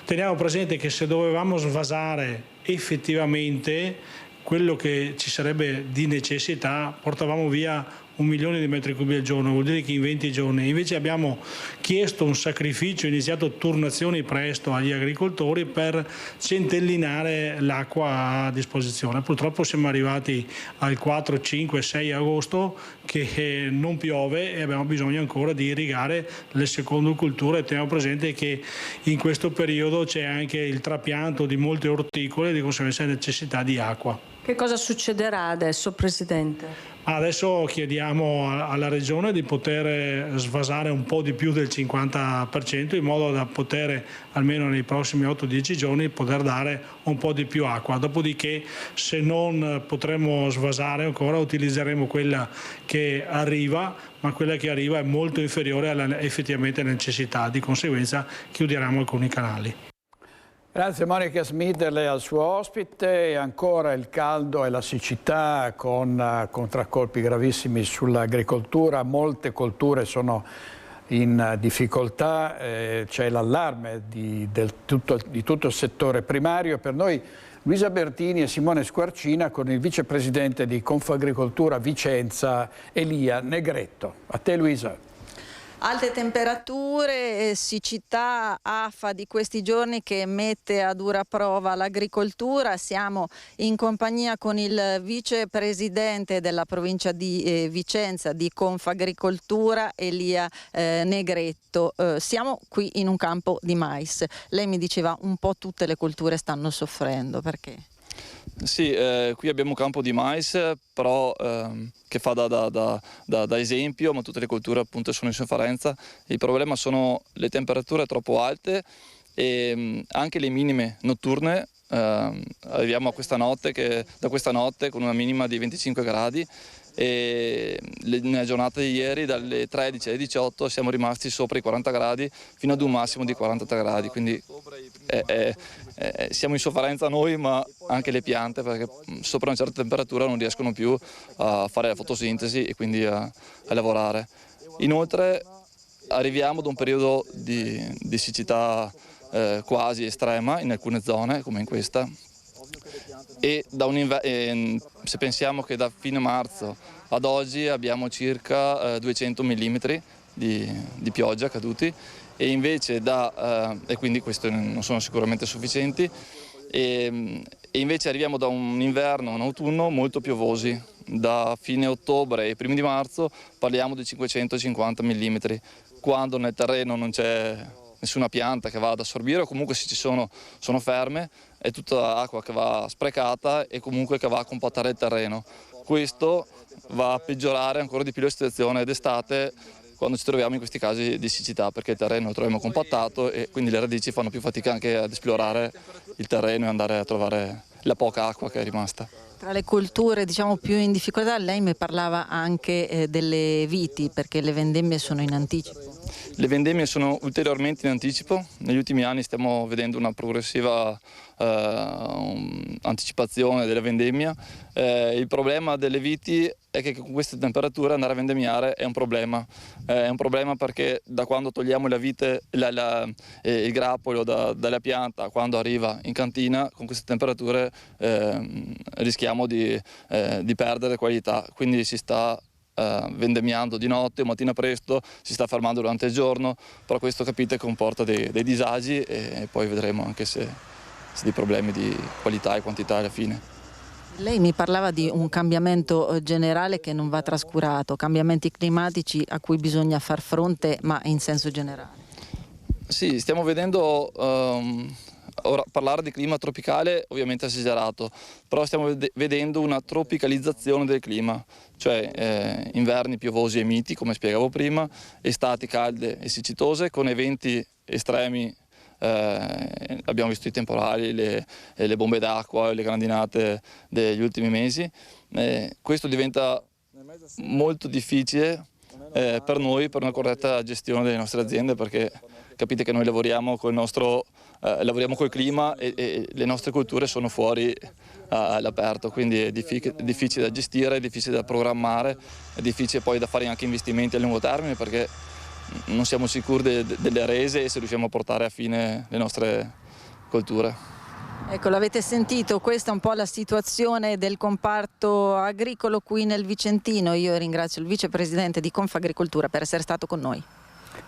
[SPEAKER 20] Teniamo presente che se dovevamo svasare effettivamente quello che ci sarebbe di necessità, portavamo via 1 milione di metri cubi al giorno, vuol dire che in 20 giorni. Invece abbiamo chiesto un sacrificio, iniziato turnazioni presto agli agricoltori per centellinare l'acqua a disposizione. Purtroppo siamo arrivati al 4, 5, 6 agosto che non piove e abbiamo bisogno ancora di irrigare le seconde culture. Teniamo presente che in questo periodo c'è anche il trapianto di molte orticole e di conseguenza necessità di acqua.
[SPEAKER 4] Che cosa succederà adesso, Presidente?
[SPEAKER 20] Adesso chiediamo alla Regione di poter svasare un po' di più del 50% in modo da poter, almeno nei prossimi 8-10 giorni, poter dare un po' di più acqua. Dopodiché, se non potremo svasare ancora, utilizzeremo quella che arriva, ma quella che arriva è molto inferiore alla effettivamente necessità. Di conseguenza chiuderemo alcuni canali.
[SPEAKER 1] Grazie Monica Smidlerle al suo ospite. E ancora il caldo e la siccità con contraccolpi gravissimi sull'agricoltura. Molte colture sono in difficoltà, c'è l'allarme di tutto il settore primario. Per noi Luisa Bertini e Simone Squarcina con il vicepresidente di Confagricoltura Vicenza Elia Negretto. A te Luisa.
[SPEAKER 10] Alte temperature, siccità, afa di questi giorni che mette a dura prova l'agricoltura. Siamo in compagnia con il vicepresidente della provincia di Vicenza di Confagricoltura, Elia Negretto. Siamo qui in un campo di mais. Lei mi diceva un po' tutte le colture stanno soffrendo, perché?
[SPEAKER 6] Sì, qui abbiamo un campo di mais, però che fa da esempio, ma tutte le colture appunto sono in sofferenza. Il problema sono le temperature troppo alte e anche le minime notturne. Arriviamo a da questa notte con una minima di 25 gradi e nella giornata di ieri dalle 13 alle 18 siamo rimasti sopra i 40 gradi fino ad un massimo di 43 gradi, quindi siamo in sofferenza noi ma anche le piante, perché sopra una certa temperatura non riescono più a fare la fotosintesi e quindi a lavorare. Inoltre arriviamo da un periodo di siccità quasi estrema in alcune zone come in questa, e se pensiamo che da fine marzo ad oggi abbiamo circa 200 mm di pioggia caduti, e invece e quindi questi non sono sicuramente sufficienti, e invece arriviamo da un inverno, un autunno molto piovosi. Da fine ottobre e primi di marzo parliamo di 550 mm, quando nel terreno non c'è nessuna pianta che va ad assorbire, o comunque se ci sono ferme, è tutta acqua che va sprecata e comunque che va a compattare il terreno. Questo va a peggiorare ancora di più la situazione d'estate quando ci troviamo in questi casi di siccità, perché il terreno lo troviamo compattato e quindi le radici fanno più fatica anche ad esplorare il terreno e andare a trovare la poca acqua che è rimasta.
[SPEAKER 10] Tra le colture diciamo più in difficoltà lei mi parlava anche delle viti, perché le vendemmie sono in anticipo.
[SPEAKER 6] Le vendemmie sono ulteriormente in anticipo, negli ultimi anni stiamo vedendo una progressiva anticipazione della vendemmia. Il problema delle viti è che con queste temperature andare a vendemmiare è un problema perché da quando togliamo la vite, il grappolo dalla pianta, quando arriva in cantina, con queste temperature rischiamo di perdere qualità, quindi si sta vendemmiando di notte o mattina presto, si sta fermando durante il giorno, però questo capite comporta dei disagi e poi vedremo anche se dei problemi di qualità e quantità alla fine.
[SPEAKER 10] Lei mi parlava di un cambiamento generale che non va trascurato, cambiamenti climatici a cui bisogna far fronte, ma in senso generale.
[SPEAKER 6] Sì, stiamo vedendo ora parlare di clima tropicale ovviamente è esagerato, però stiamo vedendo una tropicalizzazione del clima, cioè inverni piovosi e miti, come spiegavo prima, estati calde e siccitose con eventi estremi. Abbiamo visto i temporali, le bombe d'acqua, le grandinate degli ultimi mesi. Questo diventa molto difficile per noi, per una corretta gestione delle nostre aziende, perché capite che noi lavoriamo col clima e le nostre colture sono fuori all'aperto, quindi è difficile da gestire, è difficile da programmare, è difficile poi da fare anche investimenti a lungo termine, perché non siamo sicuri delle rese e se riusciamo a portare a fine le nostre colture.
[SPEAKER 10] Ecco, l'avete sentito, questa è un po' la situazione del comparto agricolo qui nel Vicentino. Io ringrazio il vicepresidente di Confagricoltura per essere stato con noi.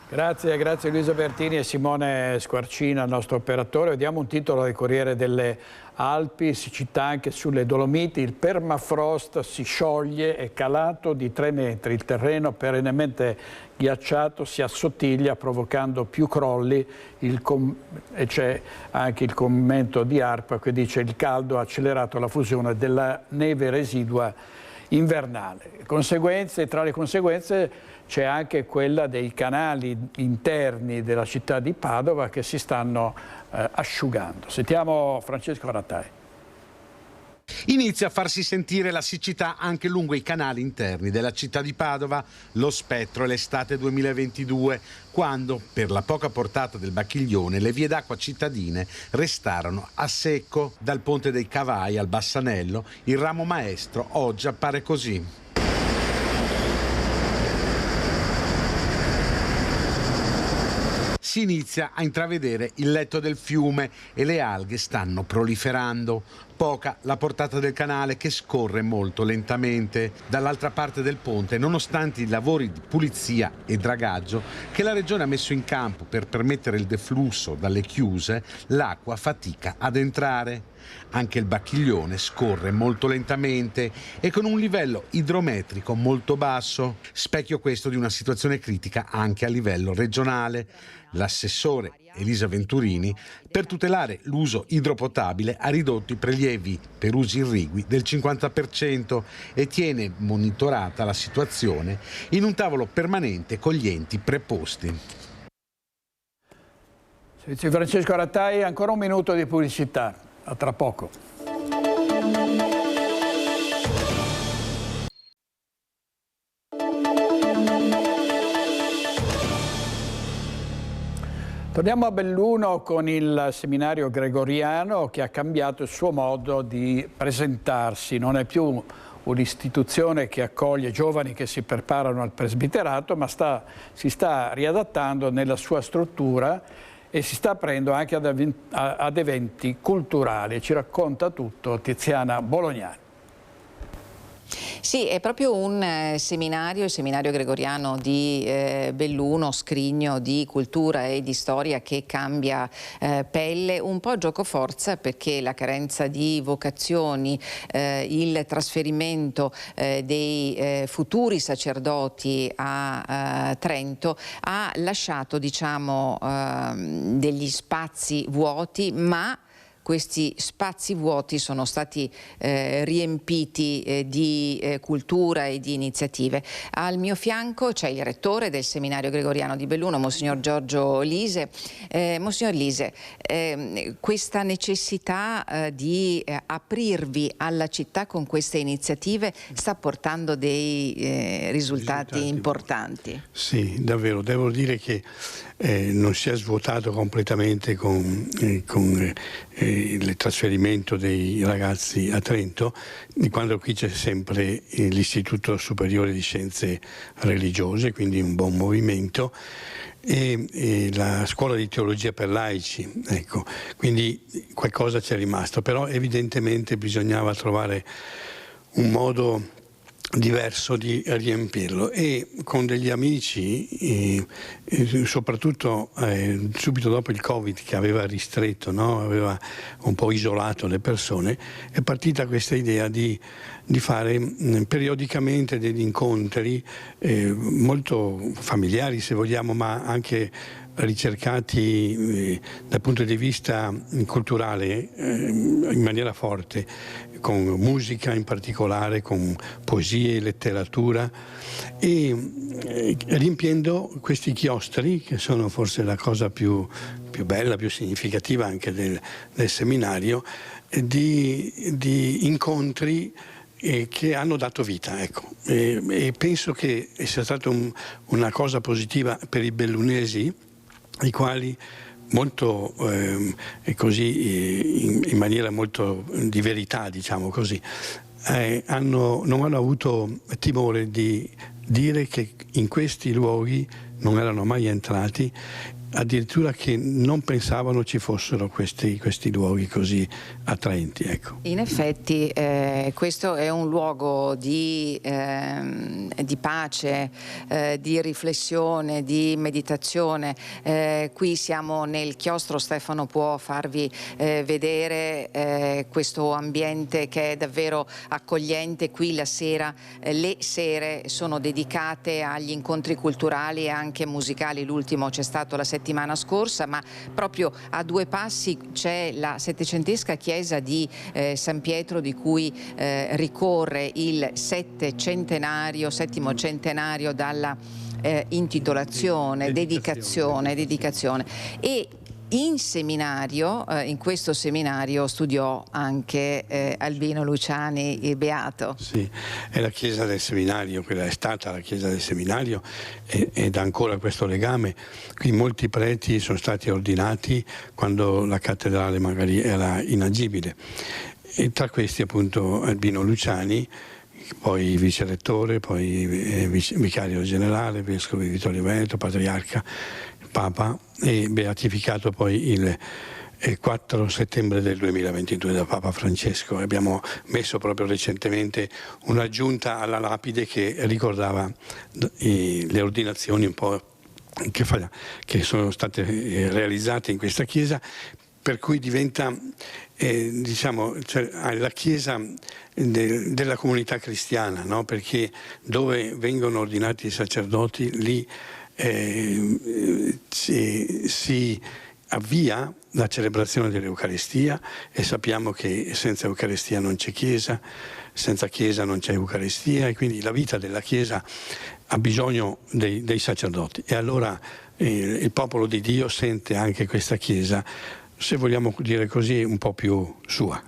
[SPEAKER 1] Grazie Luisa Bertini e Simone Squarcina, il nostro operatore. Vediamo un titolo del Corriere delle Alpi, siccità anche sulle Dolomiti, il permafrost si scioglie, è calato di 3 metri, il terreno perennemente ghiacciato si assottiglia provocando più crolli e c'è anche il commento di ARPA che dice il caldo ha accelerato la fusione della neve residua invernale. Tra le conseguenze c'è anche quella dei canali interni della città di Padova che si stanno asciugando. Sentiamo Francesco Rattai.
[SPEAKER 12] Inizia a farsi sentire la siccità anche lungo i canali interni della città di Padova. Lo spettro è l'estate 2022, quando, per la poca portata del Bacchiglione, le vie d'acqua cittadine restarono a secco. Dal Ponte dei Cavai al Bassanello, il ramo maestro oggi appare così. Si inizia a intravedere il letto del fiume e le alghe stanno proliferando. Poca la portata del canale che scorre molto lentamente. Dall'altra parte del ponte, nonostante i lavori di pulizia e dragaggio che la Regione ha messo in campo per permettere il deflusso dalle chiuse, l'acqua fatica ad entrare. Anche il Bacchiglione scorre molto lentamente e con un livello idrometrico molto basso, specchio questo di una situazione critica anche a livello regionale. L'assessore Elisa Venturini, per tutelare l'uso idropotabile, ha ridotto i prelievi per usi irrigui del 50% e tiene monitorata la situazione in un tavolo permanente con gli enti preposti.
[SPEAKER 1] Servizio Francesco Rattai, ancora un minuto di pubblicità. A tra poco. Torniamo a Belluno con il seminario gregoriano che ha cambiato il suo modo di presentarsi. Non è più un'istituzione che accoglie giovani che si preparano al presbiterato, ma si sta riadattando nella sua struttura e si sta aprendo anche ad eventi culturali. Ci racconta tutto Tiziana Bolognani.
[SPEAKER 5] Sì, è proprio un seminario, il seminario gregoriano di Belluno, scrigno di cultura e di storia che cambia pelle, un po' giocoforza perché la carenza di vocazioni, il trasferimento dei futuri sacerdoti a Trento ha lasciato, diciamo, degli spazi vuoti, ma questi spazi vuoti sono stati riempiti di cultura e di iniziative. Al mio fianco c'è il rettore del seminario gregoriano di Belluno, Monsignor Giorgio Lise. Monsignor Lise, questa necessità di aprirvi alla città con queste iniziative sta portando dei risultati importanti?
[SPEAKER 21] Sì, davvero. Devo dire che non si è svuotato completamente con il trasferimento dei ragazzi a Trento, di quando qui c'è sempre l'Istituto Superiore di Scienze Religiose, quindi un buon movimento, e la Scuola di Teologia per Laici, ecco, quindi qualcosa c'è rimasto, però evidentemente bisognava trovare un modo diverso di riempirlo, e con degli amici, soprattutto subito dopo il Covid che aveva ristretto, no? Aveva un po' isolato le persone, è partita questa idea di fare periodicamente degli incontri molto familiari, se vogliamo, ma anche ricercati dal punto di vista culturale in maniera forte, con musica in particolare, con poesie e letteratura, e riempiendo questi chiostri, che sono forse la cosa più bella, più significativa anche del seminario, di incontri che hanno dato vita, ecco. E penso che sia stata una cosa positiva per i bellunesi, i quali molto così in maniera molto di verità, diciamo così, non hanno avuto timore di dire che in questi luoghi non erano mai entrati, addirittura che non pensavano ci fossero questi luoghi così attraenti, ecco.
[SPEAKER 5] In effetti questo è un luogo di pace, di riflessione, di meditazione. Qui siamo nel chiostro, Stefano può farvi vedere questo ambiente che è davvero accogliente. Qui la sera, le sere sono dedicate agli incontri culturali e anche anche musicali, l'ultimo c'è stato la settimana scorsa, ma proprio a 2 passi c'è la 700esca chiesa di San Pietro, di cui ricorre il 7° centenario dalla intitolazione, dedicazione. E in seminario, in questo seminario studiò anche Albino Luciani, beato.
[SPEAKER 21] Sì, è la chiesa del seminario, quella è stata la chiesa del seminario ed ha ancora questo legame. Qui molti preti sono stati ordinati quando la cattedrale magari era inagibile, e tra questi appunto Albino Luciani, poi vice rettore, poi vicario generale, vescovo di Vittorio Veneto, patriarca, Papa, e beatificato poi il 4 settembre del 2022 da Papa Francesco. Abbiamo messo proprio recentemente un'aggiunta alla lapide che ricordava le ordinazioni un po' che sono state realizzate in questa chiesa, per cui diventa la chiesa della comunità cristiana, no? Perché dove vengono ordinati i sacerdoti lì si avvia la celebrazione dell'Eucaristia, e sappiamo che senza Eucaristia non c'è Chiesa, senza Chiesa non c'è Eucaristia, e quindi la vita della Chiesa ha bisogno dei sacerdoti, e allora il popolo di Dio sente anche questa Chiesa, se vogliamo dire così, un po' più sua.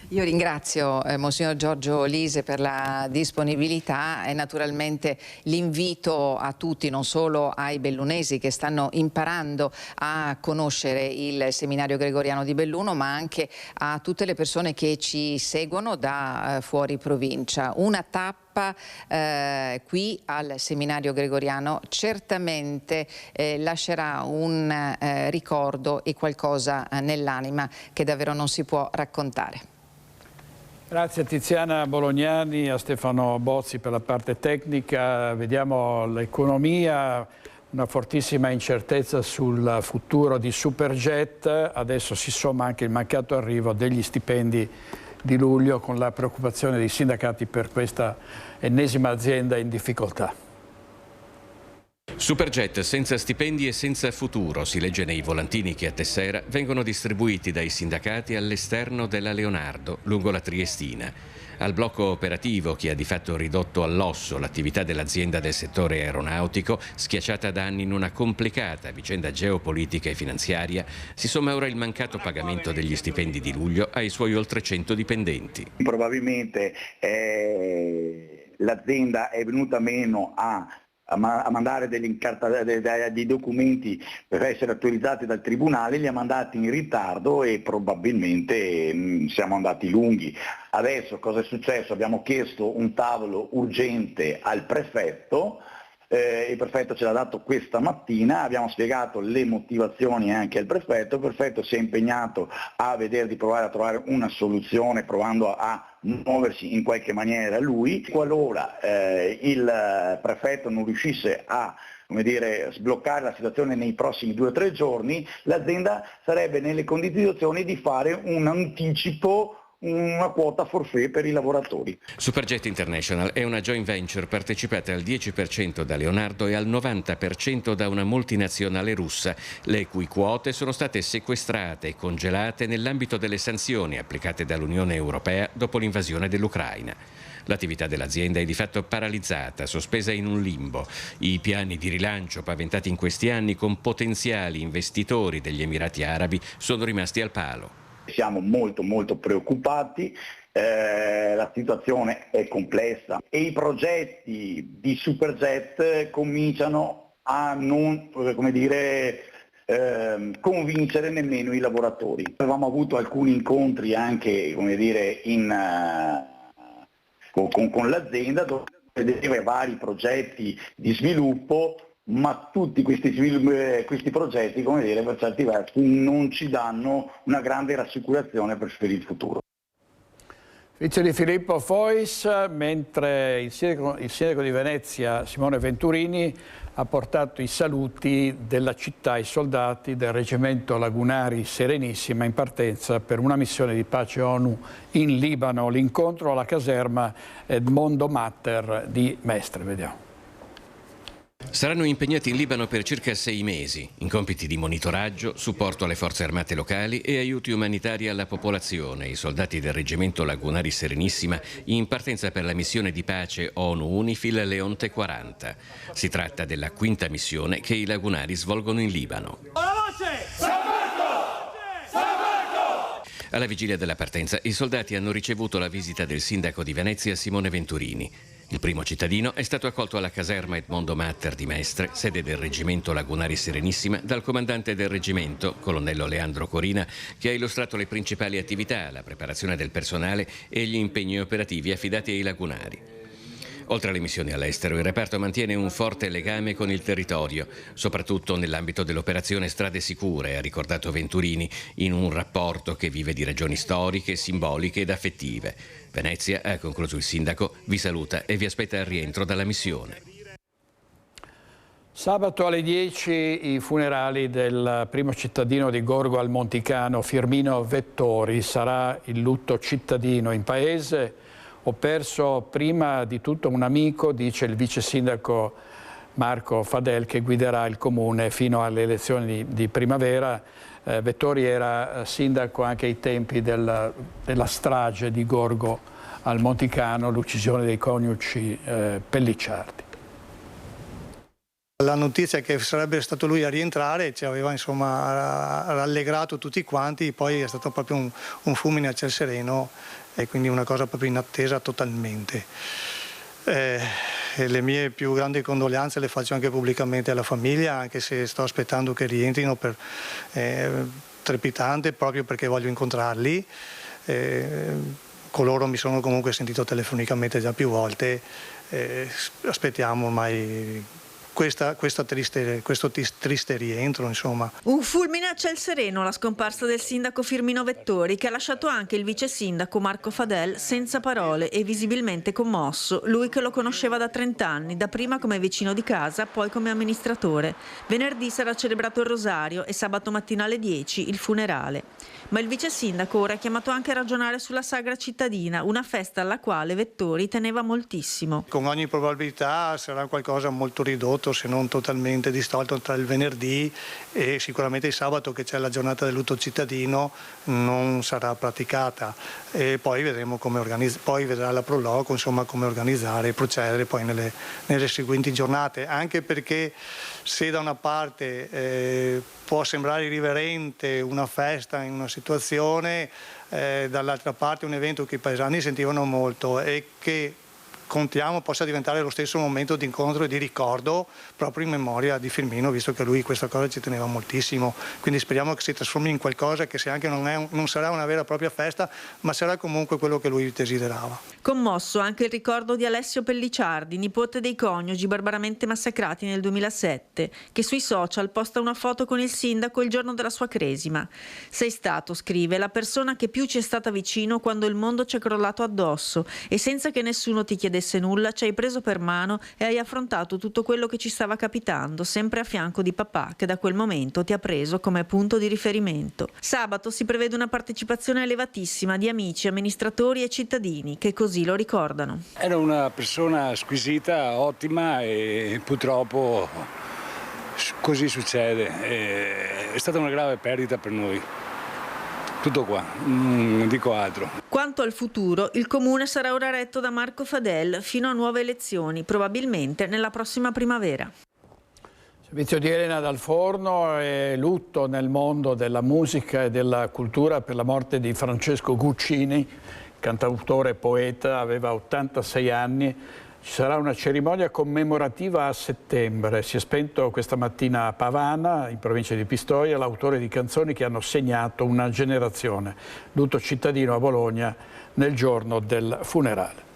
[SPEAKER 5] Io ringrazio Monsignor Giorgio Lise per la disponibilità, e naturalmente l'invito a tutti, non solo ai bellunesi che stanno imparando a conoscere il seminario gregoriano di Belluno, ma anche a tutte le persone che ci seguono da fuori provincia. Una tappa qui al seminario gregoriano certamente lascerà un ricordo e qualcosa nell'anima che davvero non si può raccontare.
[SPEAKER 1] Grazie a Tiziana Bolognani, a Stefano Bozzi per la parte tecnica. Vediamo l'economia, una fortissima incertezza sul futuro di Superjet. Adesso si somma anche il mancato arrivo degli stipendi di luglio, con la preoccupazione dei sindacati per questa ennesima azienda in difficoltà.
[SPEAKER 7] Superjet senza stipendi e senza futuro, si legge nei volantini che a Tessera vengono distribuiti dai sindacati all'esterno della Leonardo, lungo la Triestina. Al blocco operativo, che ha di fatto ridotto all'osso l'attività dell'azienda del settore aeronautico, schiacciata da anni in una complicata vicenda geopolitica e finanziaria, si somma ora il mancato pagamento degli stipendi di luglio ai suoi oltre 100 dipendenti.
[SPEAKER 8] Probabilmente l'azienda è venuta meno a mandare dei documenti per essere autorizzati dal Tribunale, li ha mandati in ritardo e probabilmente siamo andati lunghi. Adesso cosa è successo? Abbiamo chiesto un tavolo urgente al prefetto, il prefetto ce l'ha dato questa mattina, abbiamo spiegato le motivazioni anche al prefetto, il prefetto si è impegnato a vedere di provare a trovare una soluzione, provando a muoversi in qualche maniera lui. Qualora il prefetto non riuscisse a sbloccare la situazione nei prossimi 2 o 3 giorni, l'azienda sarebbe nelle condizioni di fare un anticipo, una quota forfait per i lavoratori.
[SPEAKER 7] Superjet International è una joint venture partecipata al 10% da Leonardo e al 90% da una multinazionale russa, le cui quote sono state sequestrate e congelate nell'ambito delle sanzioni applicate dall'Unione Europea dopo l'invasione dell'Ucraina. L'attività dell'azienda è di fatto paralizzata, sospesa in un limbo. I piani di rilancio paventati in questi anni con potenziali investitori degli Emirati Arabi sono rimasti al palo.
[SPEAKER 8] Siamo molto preoccupati, la situazione è complessa e i progetti di Superjet cominciano a non convincere nemmeno i lavoratori. Avevamo avuto alcuni incontri anche con l'azienda, dove vedeva vari progetti di sviluppo, ma tutti questi progetti, per certi versi, non ci danno una grande rassicurazione per il futuro.
[SPEAKER 1] Vizio di Filippo Fois, mentre il sindaco di Venezia, Simone Venturini, ha portato i saluti della città ai soldati del reggimento Lagunari Serenissima in partenza per una missione di pace ONU in Libano. L'incontro alla caserma Edmondo Matter di Mestre. Vediamo.
[SPEAKER 7] Saranno impegnati in Libano per circa 6 mesi, in compiti di monitoraggio, supporto alle forze armate locali e aiuti umanitari alla popolazione, i soldati del reggimento Lagunari Serenissima in partenza per la missione di pace ONU-UNIFIL Leonte 40. Si tratta della 5ª missione che i Lagunari svolgono in Libano. Alla vigilia della partenza, i soldati hanno ricevuto la visita del sindaco di Venezia Simone Venturini. Il primo cittadino è stato accolto alla caserma Edmondo Matter di Mestre, sede del reggimento Lagunari Serenissima, dal comandante del reggimento, colonnello Leandro Corina, che ha illustrato le principali attività, la preparazione del personale e gli impegni operativi affidati ai lagunari. Oltre alle missioni all'estero, il reparto mantiene un forte legame con il territorio, soprattutto nell'ambito dell'operazione Strade Sicure, ha ricordato Venturini, in un rapporto che vive di ragioni storiche, simboliche ed affettive. Venezia, ha concluso il sindaco, vi saluta e vi aspetta al rientro dalla missione.
[SPEAKER 1] Sabato alle 10 i funerali del primo cittadino di Gorgo al Monticano, Firmino Vettori. Sarà il lutto cittadino in paese. Ho perso prima di tutto un amico, dice il vice sindaco Marco Fadel, che guiderà il comune fino alle elezioni di primavera. Vettori era sindaco anche ai tempi della strage di Gorgo al Monticano, l'uccisione dei coniugi Pellicciardi.
[SPEAKER 9] La notizia che sarebbe stato lui a rientrare ci aveva insomma rallegrato tutti quanti, poi è stato proprio un fulmine a ciel sereno e quindi una cosa proprio inattesa totalmente. E le mie più grandi condoglianze le faccio anche pubblicamente alla famiglia, anche se sto aspettando che rientrino, trepidante proprio perché voglio incontrarli. Con loro mi sono comunque sentito telefonicamente già più volte, aspettiamo ormai questo triste rientro, insomma.
[SPEAKER 10] Un fulmine a ciel sereno la scomparsa del sindaco Firmino Vettori, che ha lasciato anche il vice sindaco Marco Fadel senza parole e visibilmente commosso, lui che lo conosceva da 30 anni, dapprima come vicino di casa, poi come amministratore. Venerdì sarà celebrato il rosario e sabato mattina alle 10 il funerale. Ma il vice sindaco ora è chiamato anche a ragionare sulla sagra cittadina, una festa alla quale Vettori teneva moltissimo.
[SPEAKER 9] Con ogni probabilità sarà qualcosa molto ridotto, se non totalmente distolto, tra il venerdì e sicuramente il sabato, che c'è la giornata del lutto cittadino, non sarà praticata. E poi vedremo poi vedrà la Proloco, insomma, come organizzare e procedere poi nelle seguenti giornate, anche perché se da una parte può sembrare irriverente una festa in una situazione, dall'altra parte un evento che i paesani sentivano molto e che contiamo possa diventare lo stesso momento di incontro e di ricordo proprio in memoria di Firmino, visto che lui questa cosa ci teneva moltissimo. Quindi speriamo che si trasformi in qualcosa che, se anche non sarà una vera e propria festa, ma sarà comunque quello che lui desiderava.
[SPEAKER 10] Commosso anche il ricordo di Alessio Pellicciardi, nipote dei coniugi barbaramente massacrati nel 2007, che sui social posta una foto con il sindaco il giorno della sua cresima. Sei stato, scrive, la persona che più ci è stata vicino quando il mondo ci è crollato addosso e senza che nessuno ti chiedesse nulla ci hai preso per mano e hai affrontato tutto quello che ci stava capitando, sempre a fianco di papà, che da quel momento ti ha preso come punto di riferimento. Sabato si prevede una partecipazione elevatissima di amici, amministratori e cittadini che così lo ricordano.
[SPEAKER 17] Era una persona squisita, ottima, e purtroppo così succede. È stata una grave perdita per noi. Tutto qua, non dico altro.
[SPEAKER 10] Quanto al futuro, il comune sarà ora retto da Marco Fadel fino a nuove elezioni, probabilmente nella prossima primavera.
[SPEAKER 1] Servizio di Elena dal Forno e lutto nel mondo della musica e della cultura per la morte di Francesco Guccini, cantautore e poeta, aveva 86 anni. Ci sarà una cerimonia commemorativa a settembre. Si è spento questa mattina a Pavana, in provincia di Pistoia, l'autore di canzoni che hanno segnato una generazione. Lutto cittadino a Bologna nel giorno del funerale.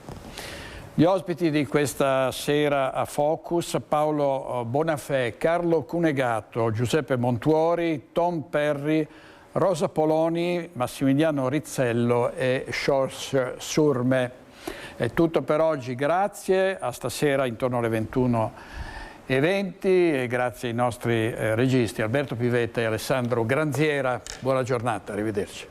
[SPEAKER 1] Gli ospiti di questa sera a Focus: Paolo Bonafè, Carlo Cunegato, Giuseppe Montuori, Tom Perry, Rosa Poloni, Massimiliano Rizzello e Georges Surme. È tutto per oggi, grazie, a stasera intorno alle 21:20 e grazie ai nostri registi Alberto Pivetta e Alessandro Granziera. Buona giornata, arrivederci.